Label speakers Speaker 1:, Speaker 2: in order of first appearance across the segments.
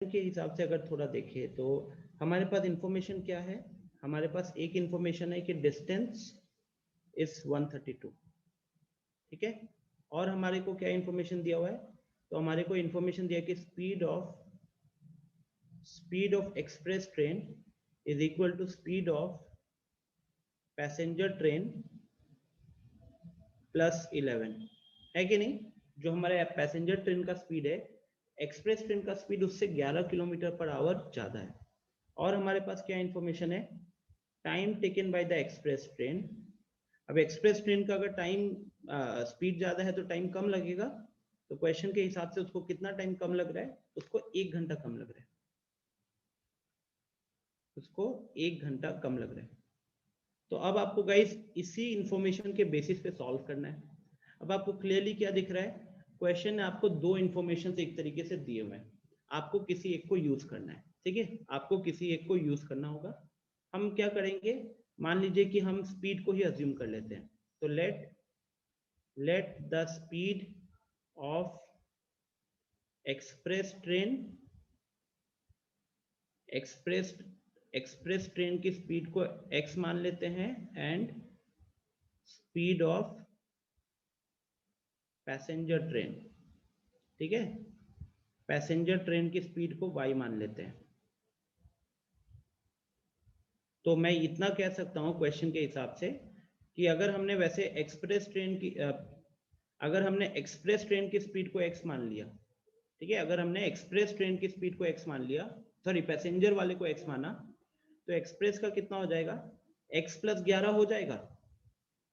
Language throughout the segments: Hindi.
Speaker 1: के हिसाब से अगर थोड़ा देखें तो हमारे पास इंफॉर्मेशन क्या है, हमारे पास एक इंफॉर्मेशन है कि डिस्टेंस इज 132, ठीक है। और हमारे को क्या इंफॉर्मेशन दिया हुआ है, तो हमारे को इंफॉर्मेशन दिया कि speed of express train is equal to speed of passenger train plus 11, है कि नहीं। जो हमारे पैसेंजर ट्रेन का स्पीड है, एक्सप्रेस ट्रेन का स्पीड उससे 11 किलोमीटर पर आवर ज्यादा है। और हमारे पास क्या इंफॉर्मेशन है, time taken by the express train. अब एक्सप्रेस ट्रेन का अगर टाइम स्पीड ज्यादा है तो टाइम कम लगेगा, तो क्वेश्चन के हिसाब से उसको कितना टाइम कम लग रहा है, उसको 1 घंटा कम लग रहा है, उसको 1 घंटा कम लग रहा है। तो अब आपको गाइस इसी इंफॉर्मेशन के बेसिस पे सॉल्व करना है। अब आपको क्लियरली क्या दिख रहा है, क्वेश्चन ने आपको दो इंफॉर्मेशन एक तरीके से दिए हुए हैं, आपको किसी एक को यूज करना है, ठीक है, आपको किसी एक को यूज करना होगा। हम क्या करेंगे, मान लीजिए कि हम स्पीड को ही अज्यूम कर लेते हैं, तो let the speed of express train की स्पीड को x मान लेते हैं and speed of passenger train, ठीक है, पैसेंजर ट्रेन की स्पीड को y मान लेते हैं। तो मैं इतना कह सकता हूं क्वेश्चन के हिसाब से कि अगर हमने वैसे अगर हमने एक्सप्रेस ट्रेन की स्पीड को x मान लिया, ठीक है, अगर हमने एक्सप्रेस ट्रेन की स्पीड को x मान लिया, सॉरी पैसेंजर वाले को x माना, तो एक्सप्रेस का कितना हो जाएगा, x प्लस 11 हो जाएगा।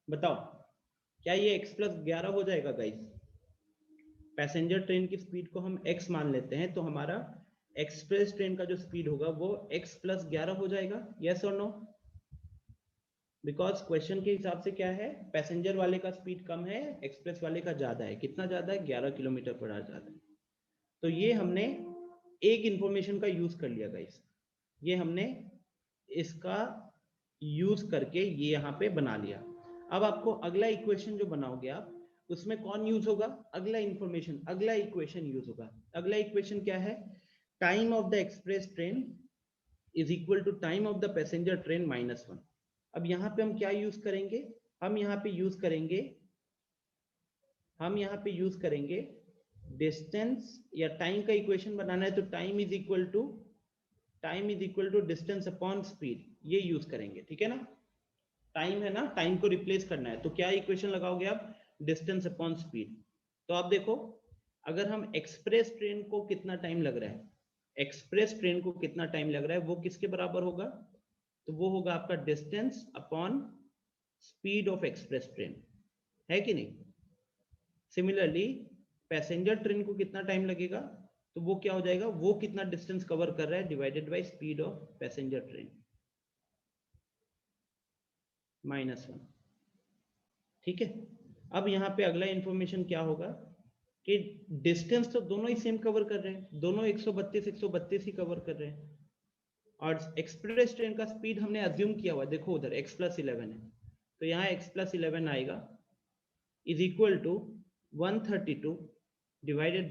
Speaker 1: बताओ क्या ये x प्लस 11 हो जाएगा गाइस। पैसेंजर ट्रेन की स्पीड को हम x मान लेते हैं, तो हमारा एक्सप्रेस ट्रेन का जो स्पीड होगा वो x प्लस 11 हो जाएगा, यस और नो। बिकॉज क्वेश्चन के हिसाब से क्या है, पैसेंजर वाले का स्पीड कम है, एक्सप्रेस वाले का ज्यादा है। कितना ज्यादा है, 11 किलोमीटर पर आवर ज्यादा है। तो ये हमने एक इंफॉर्मेशन का यूज कर लिया गाइस, ये हमने इसका यूज करके ये यहाँ पे बना लिया। अब आपको अगला इक्वेशन जो बनाओगे आप, उसमें कौन यूज होगा, अगला इंफॉर्मेशन, अगला इक्वेशन यूज होगा। अगला इक्वेशन क्या है, time of the express train is equal to time of the passenger train -1। अब यहाँ पे हम क्या यूज करेंगे, हम यहाँ पे यूज करेंगे डिस्टेंस, या टाइम का इक्वेशन बनाना है तो time is equal to distance upon speed, ये यूज करेंगे, ठीक है ना। टाइम है ना, टाइम को रिप्लेस करना है, तो क्या इक्वेशन लगाओगे आप, डिस्टेंस अपॉन स्पीड। तो आप देखो, अगर हम एक्सप्रेस ट्रेन को कितना टाइम लग रहा है, एक्सप्रेस ट्रेन को कितना टाइम लग रहा है, वो किसके बराबर होगा, तो वो होगा आपका distance upon speed of express train, है कि नहीं। सिमिलरली पैसेंजर ट्रेन को कितना टाइम लगेगा, तो वो क्या हो जाएगा, वो कितना डिस्टेंस कवर कर रहा है divided by speed of passenger train -1, ठीक है। अब यहाँ पे अगला इंफॉर्मेशन क्या होगा कि डिस्टेंस तो दोनों ही सेम कवर कर रहे हैं, दोनों 132 ही कवर कर रहे हैं, और एक्सप्रेस ट्रेन का स्पीड हमने अज्यूम किया हुआ, देखो उधर x प्लस 11 है, तो यहाँ x प्लस 11 आएगा is equal to 132 divided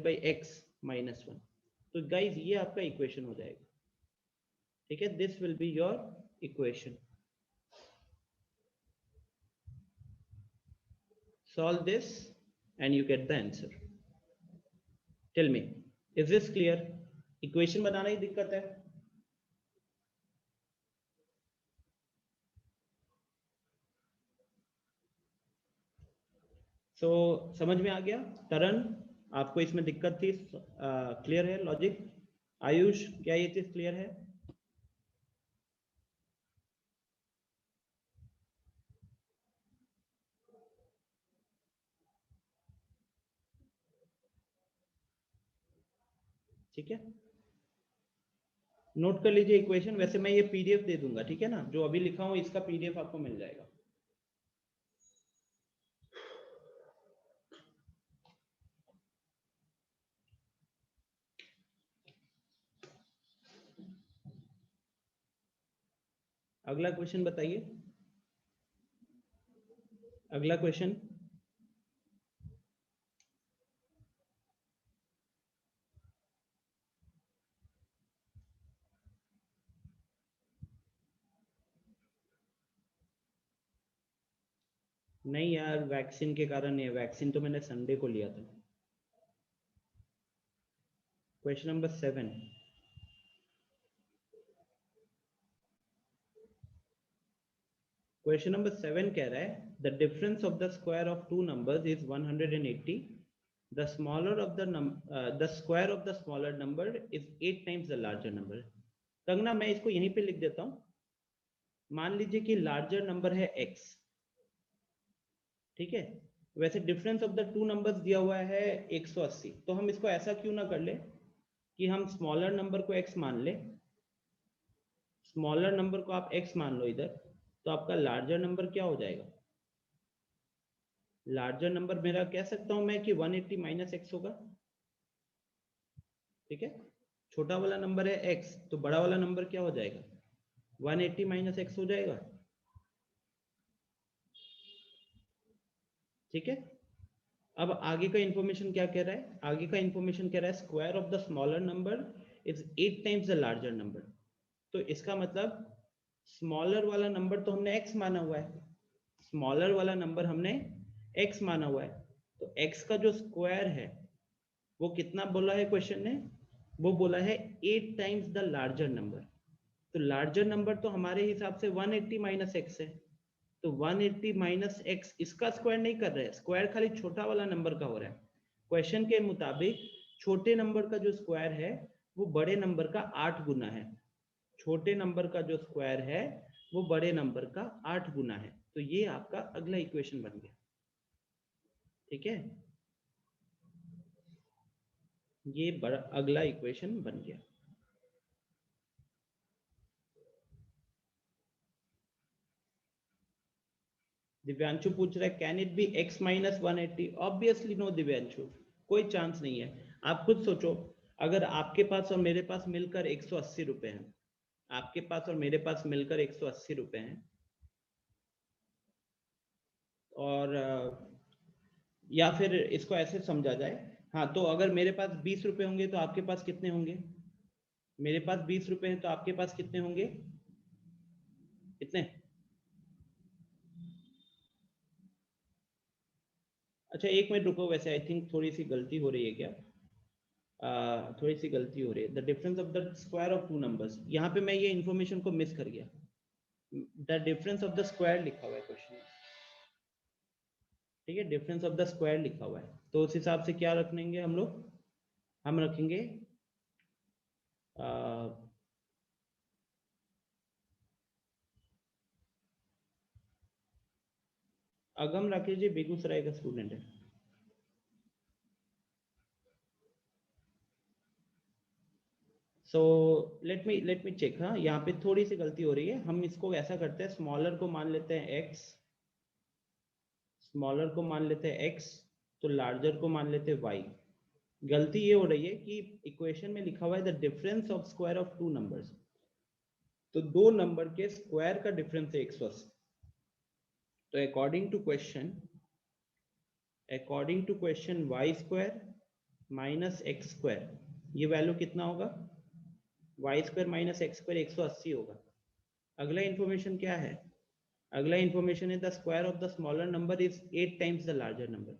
Speaker 1: by x -1। तो गाइज ये आपका इक्वेशन हो जाएगा, ठीक है, this will be your equation. Solve this and you get the answer. Tell me, is this clear? Equation बनाना ही दिक्कत है। So समझ में आ गया तरन, आपको इसमें दिक्कत थी, क्लियर है लॉजिक। आयुष क्या ये चीज क्लियर है, ठीक है, नोट कर लीजिए इक्वेशन। वैसे मैं ये पीडीएफ दे दूंगा, ठीक है ना, जो अभी लिखा हूं इसका पीडीएफ आपको मिल जाएगा। अगला क्वेश्चन बताइए, अगला क्वेश्चन। नहीं यार, वैक्सीन के कारण नहीं है, वैक्सीन तो मैंने संडे को लिया था। Question number 7। क्वेश्चन नंबर 7 कह रहा है the difference of the square of two numbers is 180, the smaller of the square of the smaller number is 8 times the larger number. Kangana मैं इसको यहीं पे लिख देता हूँ। मान लीजिए कि लार्जर नंबर है x, ठीक है। वैसे difference of the two numbers दिया हुआ है 180, तो हम इसको ऐसा क्यों ना कर ले कि हम स्मॉलर नंबर को x मान ले, स्मॉलर नंबर को आप x मान लो इधर, तो आपका लार्जर नंबर क्या हो जाएगा? लार्जर नंबर मेरा कह सकता हूं मैं कि 180 माइनस एक्स होगा, ठीक है। छोटा वाला नंबर है x, तो बड़ा वाला नंबर क्या हो जाएगा? 180 माइनस एक्स हो जाएगा, ठीक है। अब आगे का इंफॉर्मेशन क्या कह रहा है? आगे का इंफॉर्मेशन कह रहा है square of the smaller number is 8 times the larger number. तो इसका मतलब स्मॉलर वाला नंबर तो हमने x माना हुआ है, स्मॉलर वाला नंबर हमने x माना हुआ है, तो x का जो स्क्वायर है वो कितना बोला है क्वेश्चन ने? वो बोला है 8 टाइम्स द लार्जर नंबर। तो लार्जर नंबर तो हमारे हिसाब से 180 माइनस एक्स है, तो 180 माइनस एक्स इसका स्क्वायर नहीं कर रहे हैं, स्क्वायर खाली छोटा वाला नंबर का हो रहा है। क्वेश्चन के मुताबिक छोटे नंबर का जो स्क्वायर है वो बड़े नंबर का 8 गुना है, छोटे नंबर का जो स्क्वायर है वो बड़े नंबर का 8 गुना है। तो ये आपका अगला इक्वेशन बन गया, ठीक है। ये बड़ा अगला इक्वेशन बन गया। दिव्यांशु पूछ रहा है can it be x minus 180? Obviously no Divyanshu, कोई चांस नहीं है। आप खुद सोचो, अगर आपके पास और मेरे पास मिलकर 180 रुपए हैं, आपके पास और मेरे पास मिलकर 180 रुपए हैं, और या फिर इसको ऐसे समझा जाए, हाँ, तो अगर मेरे पास 20 रुपए होंगे तो आपके पास कितने होंगे? मेरे पास 20 रुपए हैं तो आपके पास कितने होंगे? कितने? अच्छा एक मिनट रुको, वैसे आई थिंक थोड़ी सी गलती हो रही है क्या? थोड़ी सी गलती हो रही है। The difference of the square of two numbers, यहाँ पे मैं ये इन्फॉर्मेशन को मिस कर गया। The difference of the square लिखा हुआ है क्वेश्चन में, ठीक है, डिफरेंस ऑफ द स्क्वायर लिखा हुआ है, तो उस हिसाब से क्या रखेंगे हम लोग? हम रखेंगे अगम राकेश जी बेगूसराय का स्टूडेंट है। So let me check. हाँ, यहाँ पे थोड़ी सी गलती हो रही है। हम इसको ऐसा करते हैं, स्मॉलर को मान लेते हैं x, स्मॉलर को मान लेते हैं x, तो लार्जर को मान लेते हैं y। गलती ये हो रही है कि इक्वेशन में लिखा हुआ है the difference of square of two numbers, तो दो नंबर के स्क्वायर का डिफरेंस है 180। तो according to question Y square minus X square, ये वैल्यू कितना होगा? Y square minus X square 180 होगा। अगला इंफॉर्मेशन क्या है? अगला इंफॉर्मेशन है the square of the smaller number is 8 times the larger number.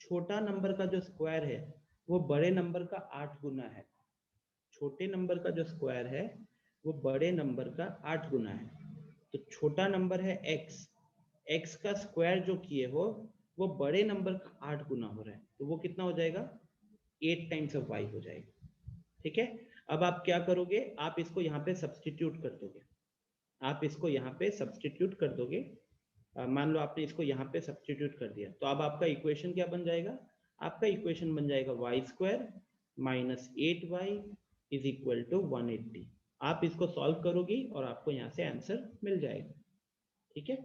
Speaker 1: छोटा नंबर का जो स्क्वायर है वो बड़े नंबर का 8 गुना है, छोटे नंबर का जो स्क्वायर है वो बड़े नंबर का 8 गुना है। तो छोटा नंबर है x, x का स्क्वायर जो किए हो वो बड़े नंबर का 8 गुना हो रहा है, तो वो कितना हो जाएगा? 8 टाइम्स ऑफ y हो जाएगा, ठीक है। अब आप क्या करोगे? आप इसको यहाँ पे सब्सटीट्यूट कर दोगे, आप इसको यहाँ पे सब्सटीट्यूट कर दोगे। मान लो आपने इसको यहाँ पे सब्सटीट्यूट कर दिया, तो अब आपका इक्वेशन क्या बन जाएगा? आपका इक्वेशन बन जाएगा Y square minus 8y is equal to 180। आप इसको सॉल्व करोगी और आपको यहाँ से आंसर मिल जाएगा, ठीक है।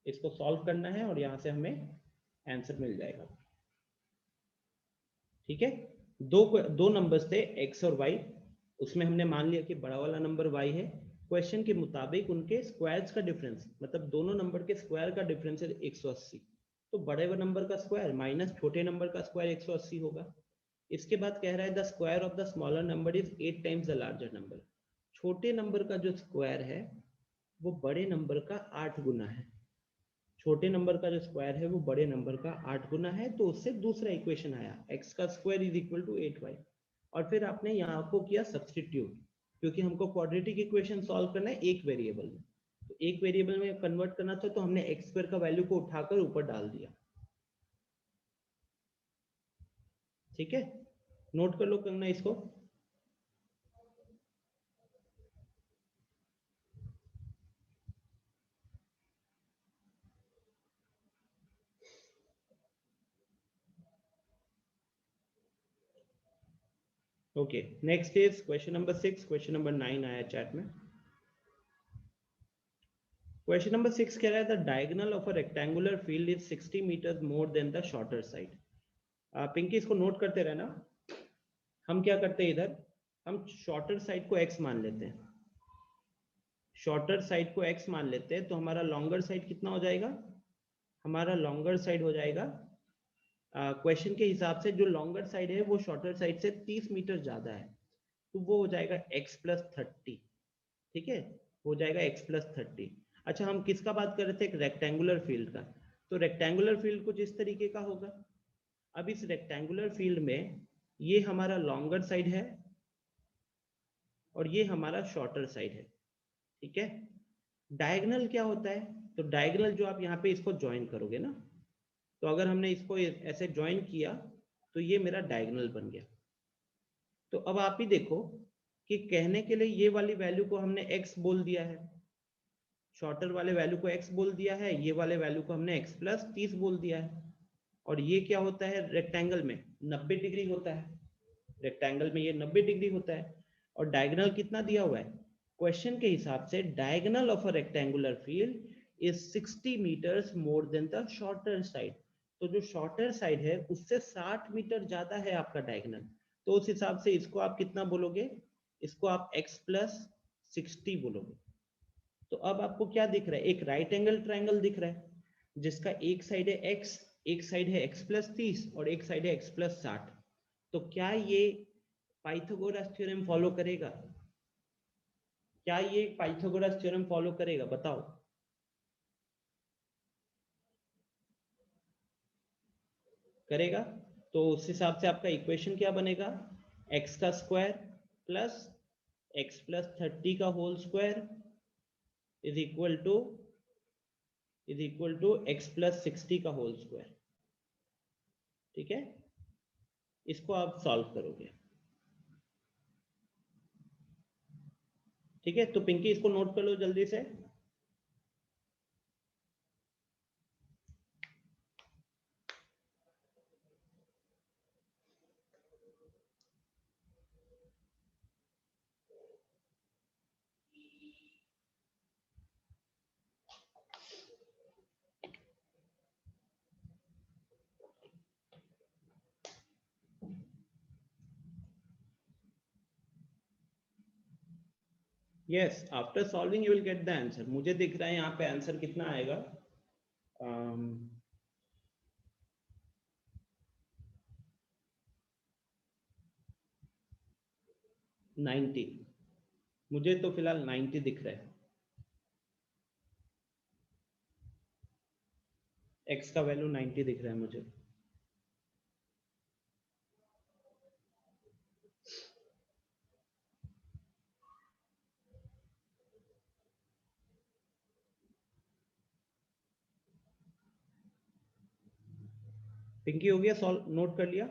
Speaker 1: इसको सॉल्व करना है और यहाँ से हमें आंसर मिल जाएगा, ठीक है। दो नंबर्स थे x और y, उसमें हमने मान लिया कि बड़ा वाला नंबर y है। क्वेश्चन के मुताबिक उनके स्क्वायर्स का डिफरेंस, मतलब दोनों नंबर के स्क्वायर का डिफरेंस है 180, तो बड़े नंबर का स्क्वायर माइनस छोटे नंबर का स्क्वायर 180 होगा। इसके बाद कह रहा है the square of the smaller number is 8 times the larger number. छोटे नंबर का जो स्क्वायर है वो बड़े नंबर का 8 गुना है, छोटे नंबर का जो स्क्वायर है वो बड़े नंबर का 8 गुना है, तो उससे दूसरा इक्वेशन आया x का square is equal to 8y। और फिर आपने यहाँ को किया सब्सटीट्यूट, क्योंकि हमको क्वाड्रेटिक इक्वेशन सॉल्व करना है एक वेरिएबल में, तो एक वेरिएबल में कन्वर्ट करना था, तो हमने एक्स स्क्वायर का वैल्यू को उठाकर ऊपर डाल दिया। ठीक है, नोट कर लो करना इसको। Okay, next is question number 6। Question number 9 आया चैट में। क्वेश्चन नंबर 6 कह रहा है the diagonal of a rectangular field is 60 metre more than the shorter side. Pinki इसको नोट करते रहना। हम क्या करते हैं इधर, हम शॉर्टर साइड को x मान लेते हैं, शॉर्टर साइड को x मान लेते हैं, तो हमारा लॉन्गर साइड कितना हो जाएगा, हमारा लॉन्गर साइड हो जाएगा क्वेश्चन के हिसाब से जो लॉन्गर साइड है वो शॉर्टर साइड से 30 मीटर ज्यादा है, तो वो हो जाएगा x प्लस 30। ठीक है, हो जाएगा x प्लस 30। अच्छा, हम किसका बात कर रहे थे, एक रेक्टेंगुलर फील्ड का। तो रेक्टेंगुलर फील्ड कुछ इस तरीके का होगा। अब इस रेक्टेंगुलर फील्ड में ये हमारा लॉन्गर साइड है और ये हमारा शॉर्टर साइड है। ठीक है, डायगोनल क्या होता है, तो डायगोनल जो आप यहाँ पे इसको ज्वाइन करोगे ना, तो अगर हमने इसको ऐसे ज्वाइन किया तो ये मेरा डायगोनल बन गया। तो अब आप ही देखो कि कहने के लिए ये वाली वैल्यू को हमने x बोल दिया है, शॉर्टर वाले वैल्यू को x बोल दिया है, ये वाले वैल्यू को हमने x प्लस 30 बोल दिया है। और ये क्या होता है, रेक्टेंगल में 90 डिग्री होता है, रेक्टेंगल में ये 90 डिग्री होता है। और डायगोनल कितना दिया हुआ है, क्वेश्चन के हिसाब से diagonal of a rectangular field is 60 metres more than the shorter side. तो जो शॉर्टर साइड है उससे 60 मीटर ज्यादा है आपका डायगोनल, तो उस हिसाब से इसको आप कितना बोलोगे, इसको आप x प्लस 60 बोलोगे। तो अब आपको क्या दिख रहा है, एक राइट एंगल ट्राइंगल दिख रहा है जिसका एक साइड है x, एक साइड है x प्लस 30 और एक साइड है x प्लस 60। तो क्या ये पाइथागोरस थ्योरम फॉलो करेगा, क्या ये पाइथागोरस थ्योरम फॉलो करेगा, बताओ। करेगा, तो उस हिसाब से आपका इक्वेशन क्या बनेगा, x का स्क्वायर प्लस x प्लस 30 का whole square is equal to x plus 60 का होल स्क्वायर। ठीक है, इसको आप सॉल्व करोगे। ठीक है, तो पिंकी इसको नोट कर लो जल्दी से। Yes, after solving you will get the answer. मुझे दिख रहा है यहाँ पे आंसर कितना आएगा, 90। मुझे तो फिलहाल 90 दिख रहा है, x का वैल्यू 90 दिख रहा है मुझे। पिंकी हो गया सॉल्व, नोट कर लिया।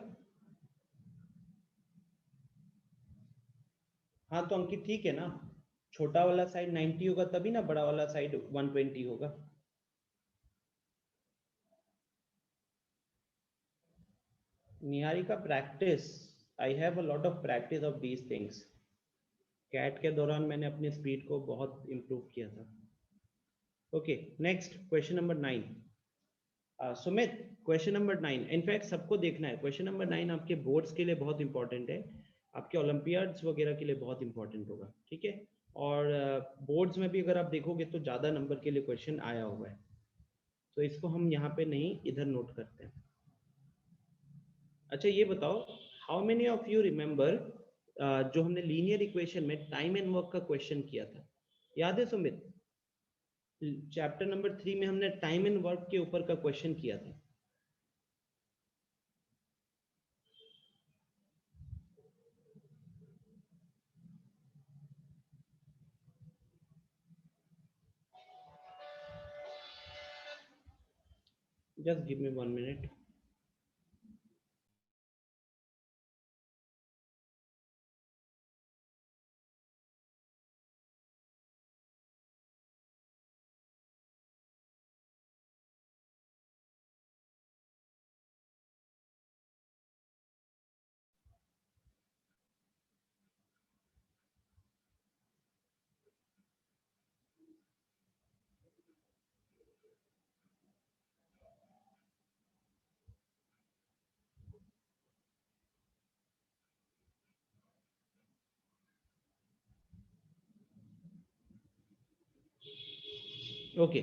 Speaker 1: हाँ तो अंकित ठीक है ना, छोटा वाला साइड 90 होगा तभी ना बड़ा वाला साइड 120 होगा। Niharika practice, I have a lot of practice of these things. CAT के दौरान मैंने अपनी स्पीड को बहुत इम्प्रूव किया था। Okay, next question number 9। Sumit, question number 9 in fact सबको देखना है। क्वेश्चन नंबर 9 आपके बोर्ड्स के लिए बहुत इंपॉर्टेंट है, आपके ओलंपियाड्स वगैरह के लिए बहुत इंपॉर्टेंट होगा। ठीक है, और बोर्ड्स में भी अगर आप देखोगे तो ज़्यादा नंबर के लिए क्वेश्चन आया हुआ है, तो इसको हम यहाँ पे नहीं इधर नोट करते हैं। अच्छा ये बताओ, how many of you remember जो हमने लीनियर इक्वेशन में टाइम एंड वर्क का क्वेश्चन किया था, याद है सुमित? चैप्टर नंबर 3 में हमने टाइम एंड वर्क के ऊपर का क्वेश्चन किया था। Just give me 1 minute. Okay,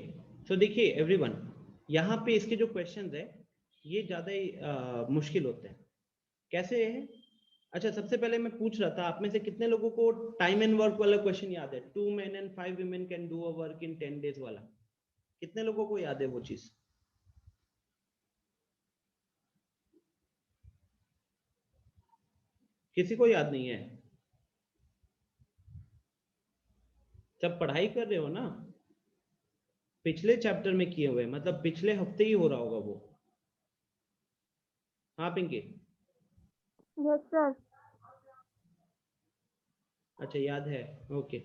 Speaker 1: तो देखिए एवरीवन, यहाँ पे इसके जो क्वेश्चंस है ये ज्यादा ही मुश्किल होते हैं। कैसे है? अच्छा, सबसे पहले मैं पूछ रहा था आप में से कितने लोगों को टाइम एंड वर्क वाला क्वेश्चन याद है? 2 men and 5 women can do a work in 10 days वाला। कितने लोगों को याद है वो चीज? किसी को याद नहीं है? जब पढ़ाई कर रहे हो ना, पिछले चैप्टर में किए हुए, मतलब पिछले हफ्ते ही हो रहा होगा वो। हाँ पिंकी?
Speaker 2: Yes sir.
Speaker 1: अच्छा, याद है। ओके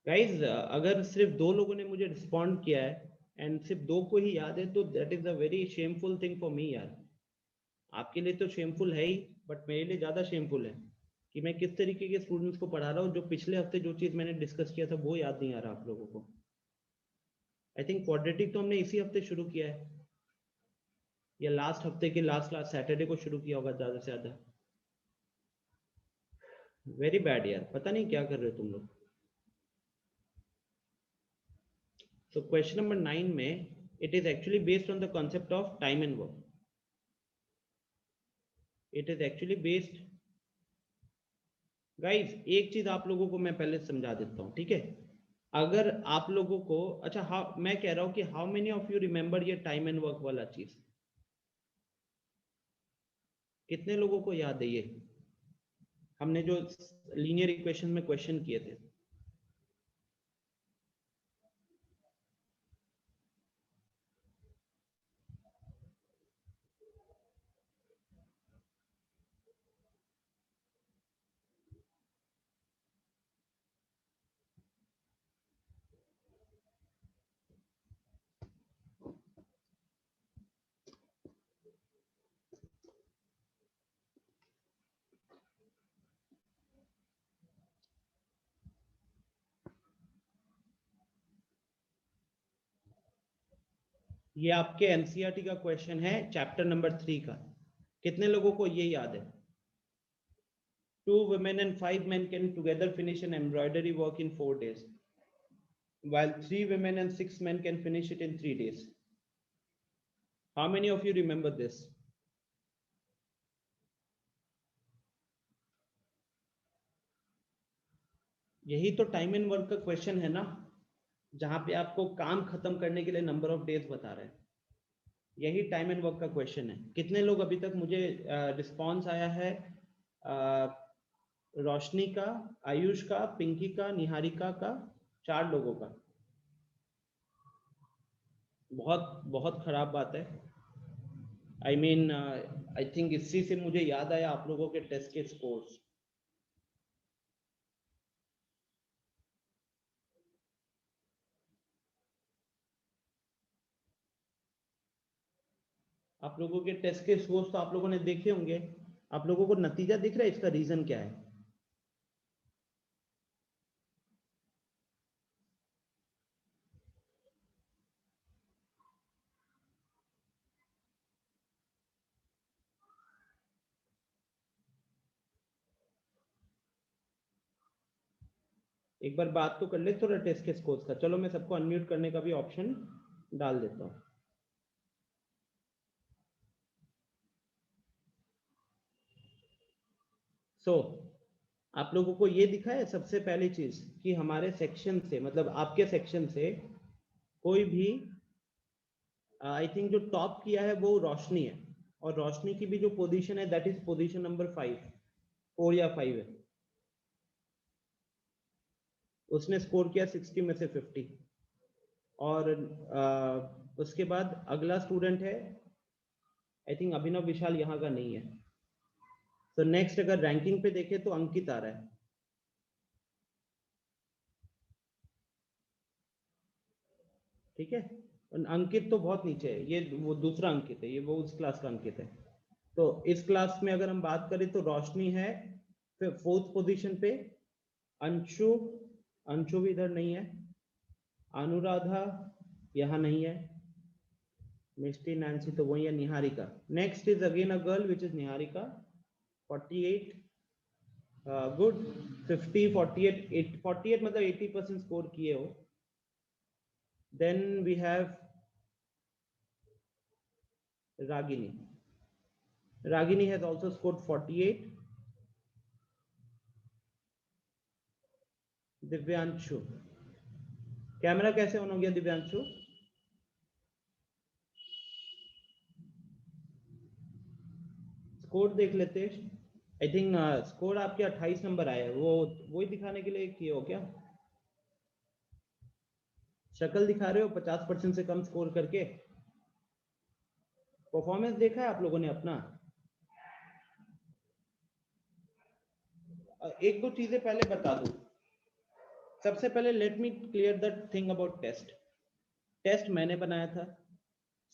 Speaker 1: गाइज, अगर सिर्फ 2 लोगों ने मुझे रिस्पॉन्ड किया है एंड सिर्फ 2 को ही याद है, तो that is a very shameful thing for me यार। आपके लिए तो शेमफुल है ही, बट मेरे लिए ज्यादा शेमफुल है कि मैं किस तरीके के स्टूडेंट्स को पढ़ा रहा हूँ, जो पिछले हफ्ते जो चीज मैंने डिस्कस किया था वो याद नहीं आ रहा आप लोगों को। आई थिंक क्वाड्रेटिक तो हमने इसी हफ्ते शुरू किया है, या लास्ट हफ्ते के लास्ट लास्ट सैटरडे को शुरू किया होगा ज्यादा से ज्यादा। वेरी बैड यार, पता नहीं क्या कर रहे हो तुम लोग। So question number 9 में it is actually based on the concept of time and work. It is actually based, guys, एक चीज आप लोगों को मैं पहले समझा देता हूँ, ठीक है? अगर आप लोगों को, अच्छा हाँ, मैं कह रहा हूँ कि how many of you remember ये टाइम एंड वर्क वाला चीज? कितने लोगों को याद है ये? हमने जो लीनियर इक्वेशन में क्वेश्चन किए थे। ये आपके एनसीईआरटी का क्वेश्चन है, चैप्टर नंबर 3 का। कितने लोगों को ये याद है? 2 women and 5 men can together finish an embroidery work in 4 days, while 3 women and 6 men can finish it in 3 days. How many of you remember this? यही तो टाइम एंड वर्क का क्वेश्चन है ना, जहां पे आपको काम खत्म करने के लिए नंबर ऑफ डेज बता रहे हैं। यही टाइम एंड वर्क का क्वेश्चन है। कितने लोग अभी तक मुझे रिस्पॉन्स आया है? रोशनी का, आयुष का, पिंकी का, निहारिका का, 4 लोगों का। बहुत बहुत खराब बात है। आई मीन आई थिंक इसी से मुझे याद आया आप लोगों के टेस्ट के स्कोर्स। आप लोगों के टेस्ट के स्कोर्स तो आप लोगों ने देखे होंगे। आप लोगों को नतीजा दिख रहा है? इसका रीजन क्या है? एक बार बात तो कर ले थोड़ा टेस्ट के स्कोर्स का। चलो मैं सबको अनम्यूट करने का भी ऑप्शन डाल देता हूँ। सो आप लोगों को ये दिखा है सबसे पहली चीज कि हमारे सेक्शन से, मतलब आपके सेक्शन से कोई भी आई थिंक जो टॉप किया है वो रोशनी है, और रोशनी की भी जो पोजीशन है दैट इज पोजीशन नंबर 4 या 5 है। उसने स्कोर किया 60 में से 50। और उसके बाद अगला स्टूडेंट है आई थिंक अभिनव विशाल, यहाँ का नहीं है। तो नेक्स्ट अगर रैंकिंग पे देखें तो अंकित आ रहा है। ठीक है, अंकित तो बहुत नीचे है, ये वो दूसरा अंकित है, ये वो उस क्लास का अंकित है। तो इस क्लास में अगर हम बात करें तो रोशनी है फिर 4th पोजीशन पे, अंशु, अंशु भी इधर नहीं है, अनुराधा यहाँ नहीं है, मिस्टी, नैन्सी तो वही है, Niharika. Next is again a girl which is Niharika, 48 good, 50 48 48 मतलब 80% स्कोर किए हो। Then we have Ragini, Ragini has also scored 48। Divyanshu, camera कैसे ऑन हो गया दिव्यांशु? स्कोर देख लेते। आई थिंक स्कोर आपके 28 नंबर आए हैं, वो वही दिखाने के लिए किए हो क्या? शक्ल दिखा रहे हो 50% से कम स्कोर करके? परफॉर्मेंस देखा है आप लोगों ने अपना? एक दो चीजें पहले बता दूं। सबसे पहले let me clear the thing about test. Test मैंने बनाया था,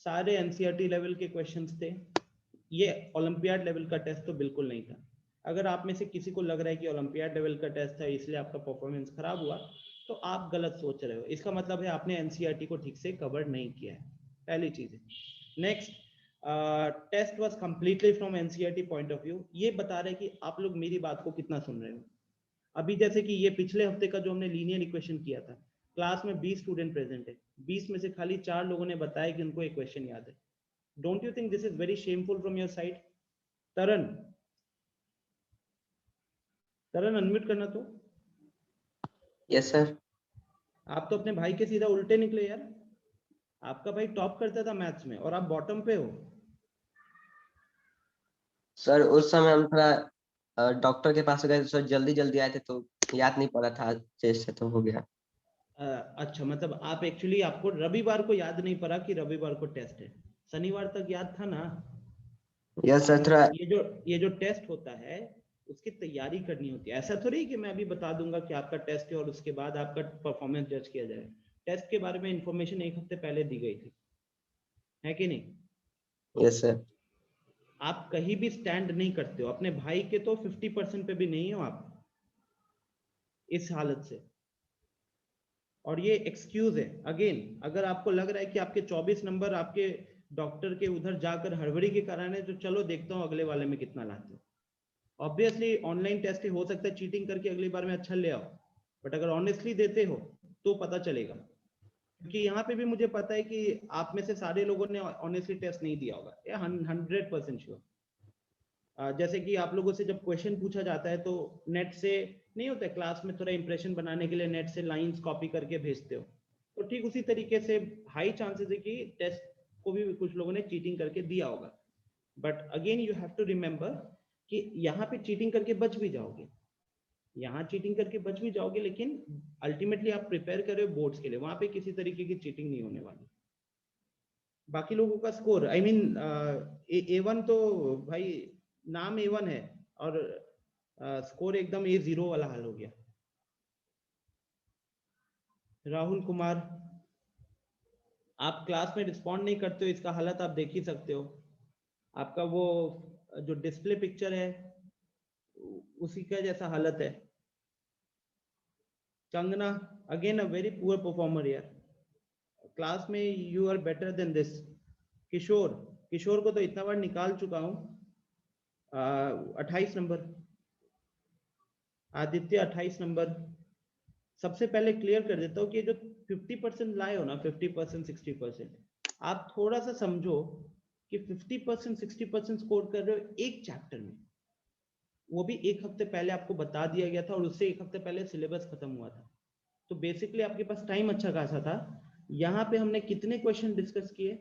Speaker 1: सारे एनसीईआरटी लेवल के क्वेश्चंस थे, ये ओलंपियाड लेवल का टेस्ट तो बिल्कुल नहीं था। अगर आप में से किसी को लग रहा है कि ओलंपियाड लेवल का टेस्ट है इसलिए आपका परफॉर्मेंस खराब हुआ, तो आप गलत सोच रहे हो। इसका मतलब है आपने एनसीईआरटी को ठीक से कवर नहीं किया है, पहली चीज है। Next, test was completely from NCERT point of view. ये बता रहे कि आप लोग मेरी बात को कितना सुन रहे हो। अभी जैसे कि ये पिछले हफ्ते का जो हमने लीनियर इक्वेशन किया था, क्लास में 20 स्टूडेंट प्रेजेंट है, 20 में से खाली 4 लोगों ने बताया कि उनको एक क्वेश्चन याद है। Don't you think this is very shameful from your side? Taran, Taran unmute करना तो।
Speaker 3: Yes sir.
Speaker 1: आप तो अपने भाई के सीधा उल्टे निकले यार। आपका भाई टॉप करता था मैथ्स में और आप बॉटम पे हो।
Speaker 3: सर उस समय हम थोड़ा डॉक्टर के पास गए सर, जल्दी जल्दी आए थे तो याद नहीं पड़ा था, अच्छे से तो हो गया।
Speaker 1: अच्छा, मतलब आप एक्चुअली आपको रविवार को याद नहीं पड़ा कि रविवार को टेस्ट है, शनिवार तक याद था ना?
Speaker 3: यस सर थोड़ा।
Speaker 1: ये जो टेस्ट होता है उसकी तैयारी करनी होती है। ऐसा थोड़ी कि मैं अभी बता दूंगा कि आपका टेस्ट है और उसके बाद आपका परफॉर्मेंस जज किया जाए। टेस्ट के बारे में इंफॉर्मेशन एक हफ्ते पहले दी गई थी, है कि नहीं?
Speaker 3: Yes sir.
Speaker 1: आप कहीं भी स्टैंड नहीं करते हो, अपने भाई के तो 50% पे भी नहीं हो आप इस हालत से। और ये एक्सक्यूज है अगेन, अगर आपको लग रहा है कि आपके 24 नंबर आपके डॉक्टर के उधर जाकर हड़बड़ी के कारण है, तो चलो देखता हूँ अगले वाले में कितना लाते हो। ऑब्वियसली ऑनलाइन टेस्ट हो सकता है चीटिंग करके अगली बार में अच्छा ले आओ, बट अगर ऑनेस्टली देते हो तो पता चलेगा। क्योंकि यहाँ पे भी मुझे पता है कि आप में से सारे लोगों ने ऑनेस्टली टेस्ट नहीं दिया होगा, या 100% श्योर। जैसे कि आप लोगों से जब क्वेश्चन पूछा जाता है तो नेट से नहीं होता है, क्लास में थोड़ा इंप्रेशन बनाने के लिए नेट से लाइंस कॉपी करके भेजते हो, तो ठीक उसी तरीके से हाई चांसेस है कि टेस्ट को भी कुछ लोगों ने चीटिंग करके दिया होगा। But again you have to remember कि यहाँ पे चीटिंग करके बच भी जाओगे, यहाँ चीटिंग करके बच भी जाओगे, लेकिन अल्टीमेटली आप प्रिपेयर कर रहे हो बोर्ड्स के लिए, वहां पे किसी तरीके की चीटिंग नहीं होने वाली। बाकी लोगों का स्कोर आई मीन A1 तो भाई नाम A1 है और स्कोर एकदम A0 वाला हाल हो गया। राहुल कुमार, आप क्लास में रिस्पॉन्ड नहीं करते हो, इसका हालत आप देख ही सकते हो। आपका वो जो डिस्प्ले पिक्चर है उसी का जैसा हालत है। Kangana, again a very poor performer यार, क्लास में you are better than this. Kishore, Kishore को तो इतना बार निकाल चुका हूं, 28 नंबर। आदित्य 28 नंबर। सबसे पहले क्लियर कर देता हूँ कि जो 50% लाए हो ना, 50% 60%, आप थोड़ा सा समझो कि 50% 60% स्कोर कर रहे हो एक चैप्टर में, वो भी एक हफ्ते पहले आपको बता दिया गया था और उससे एक हफ्ते पहले सिलेबस खत्म हुआ था। तो बेसिकली आपके पास टाइम अच्छा खासा था, यहाँ पे हमने कितने क्वेश्चन डिस्कस किए?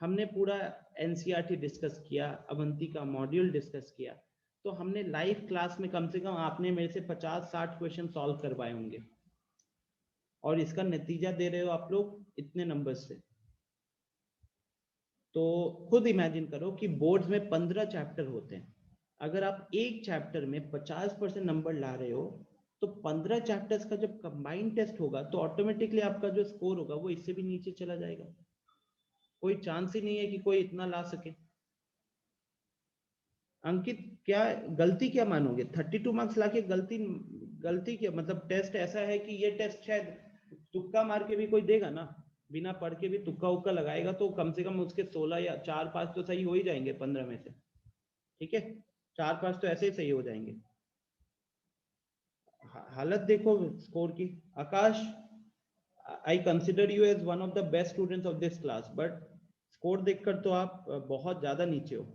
Speaker 1: हमने पूरा एनसीईआरटी डिस्कस किया, अवंती का मॉड्यूल डिस्कस किया। तो हमने लाइव क्लास में कम से कम आपने मेरे से 50-60 क्वेश्चन सॉल्व करवाए होंगे, और इसका नतीजा दे रहे हो आप लोग इतने नंबर से। तो खुद इमेजिन करो कि बोर्ड्स में 15 चैप्टर होते हैं, अगर आप एक चैप्टर में 50% नंबर ला रहे हो, तो 15 चैप्टर्स का जब कंबाइंड टेस्ट होगा तो ऑटोमेटिकली आपका जो स्कोर होगा वो इससे भी नीचे चला जाएगा। कोई चांस ही नहीं है कि कोई इतना ला सके। अंकित, क्या गलती क्या मानोगे? 32 मार्क्स लाके गलती गलती क्या मतलब? टेस्ट ऐसा है कि ये टेस्ट शायद तुक्का मार के भी कोई देगा ना, बिना पढ़ के भी तुक्का उक्का लगाएगा तो कम से कम उसके 16 या 4-5 तो सही हो ही जाएंगे 15 में से। ठीक है, 4-5 तो ऐसे ही सही हो जाएंगे। हालत देखो स्कोर की। Akash, I consider you as one of the best students of this class, but score देखकर तो आप बहुत ज्यादा नीचे हो।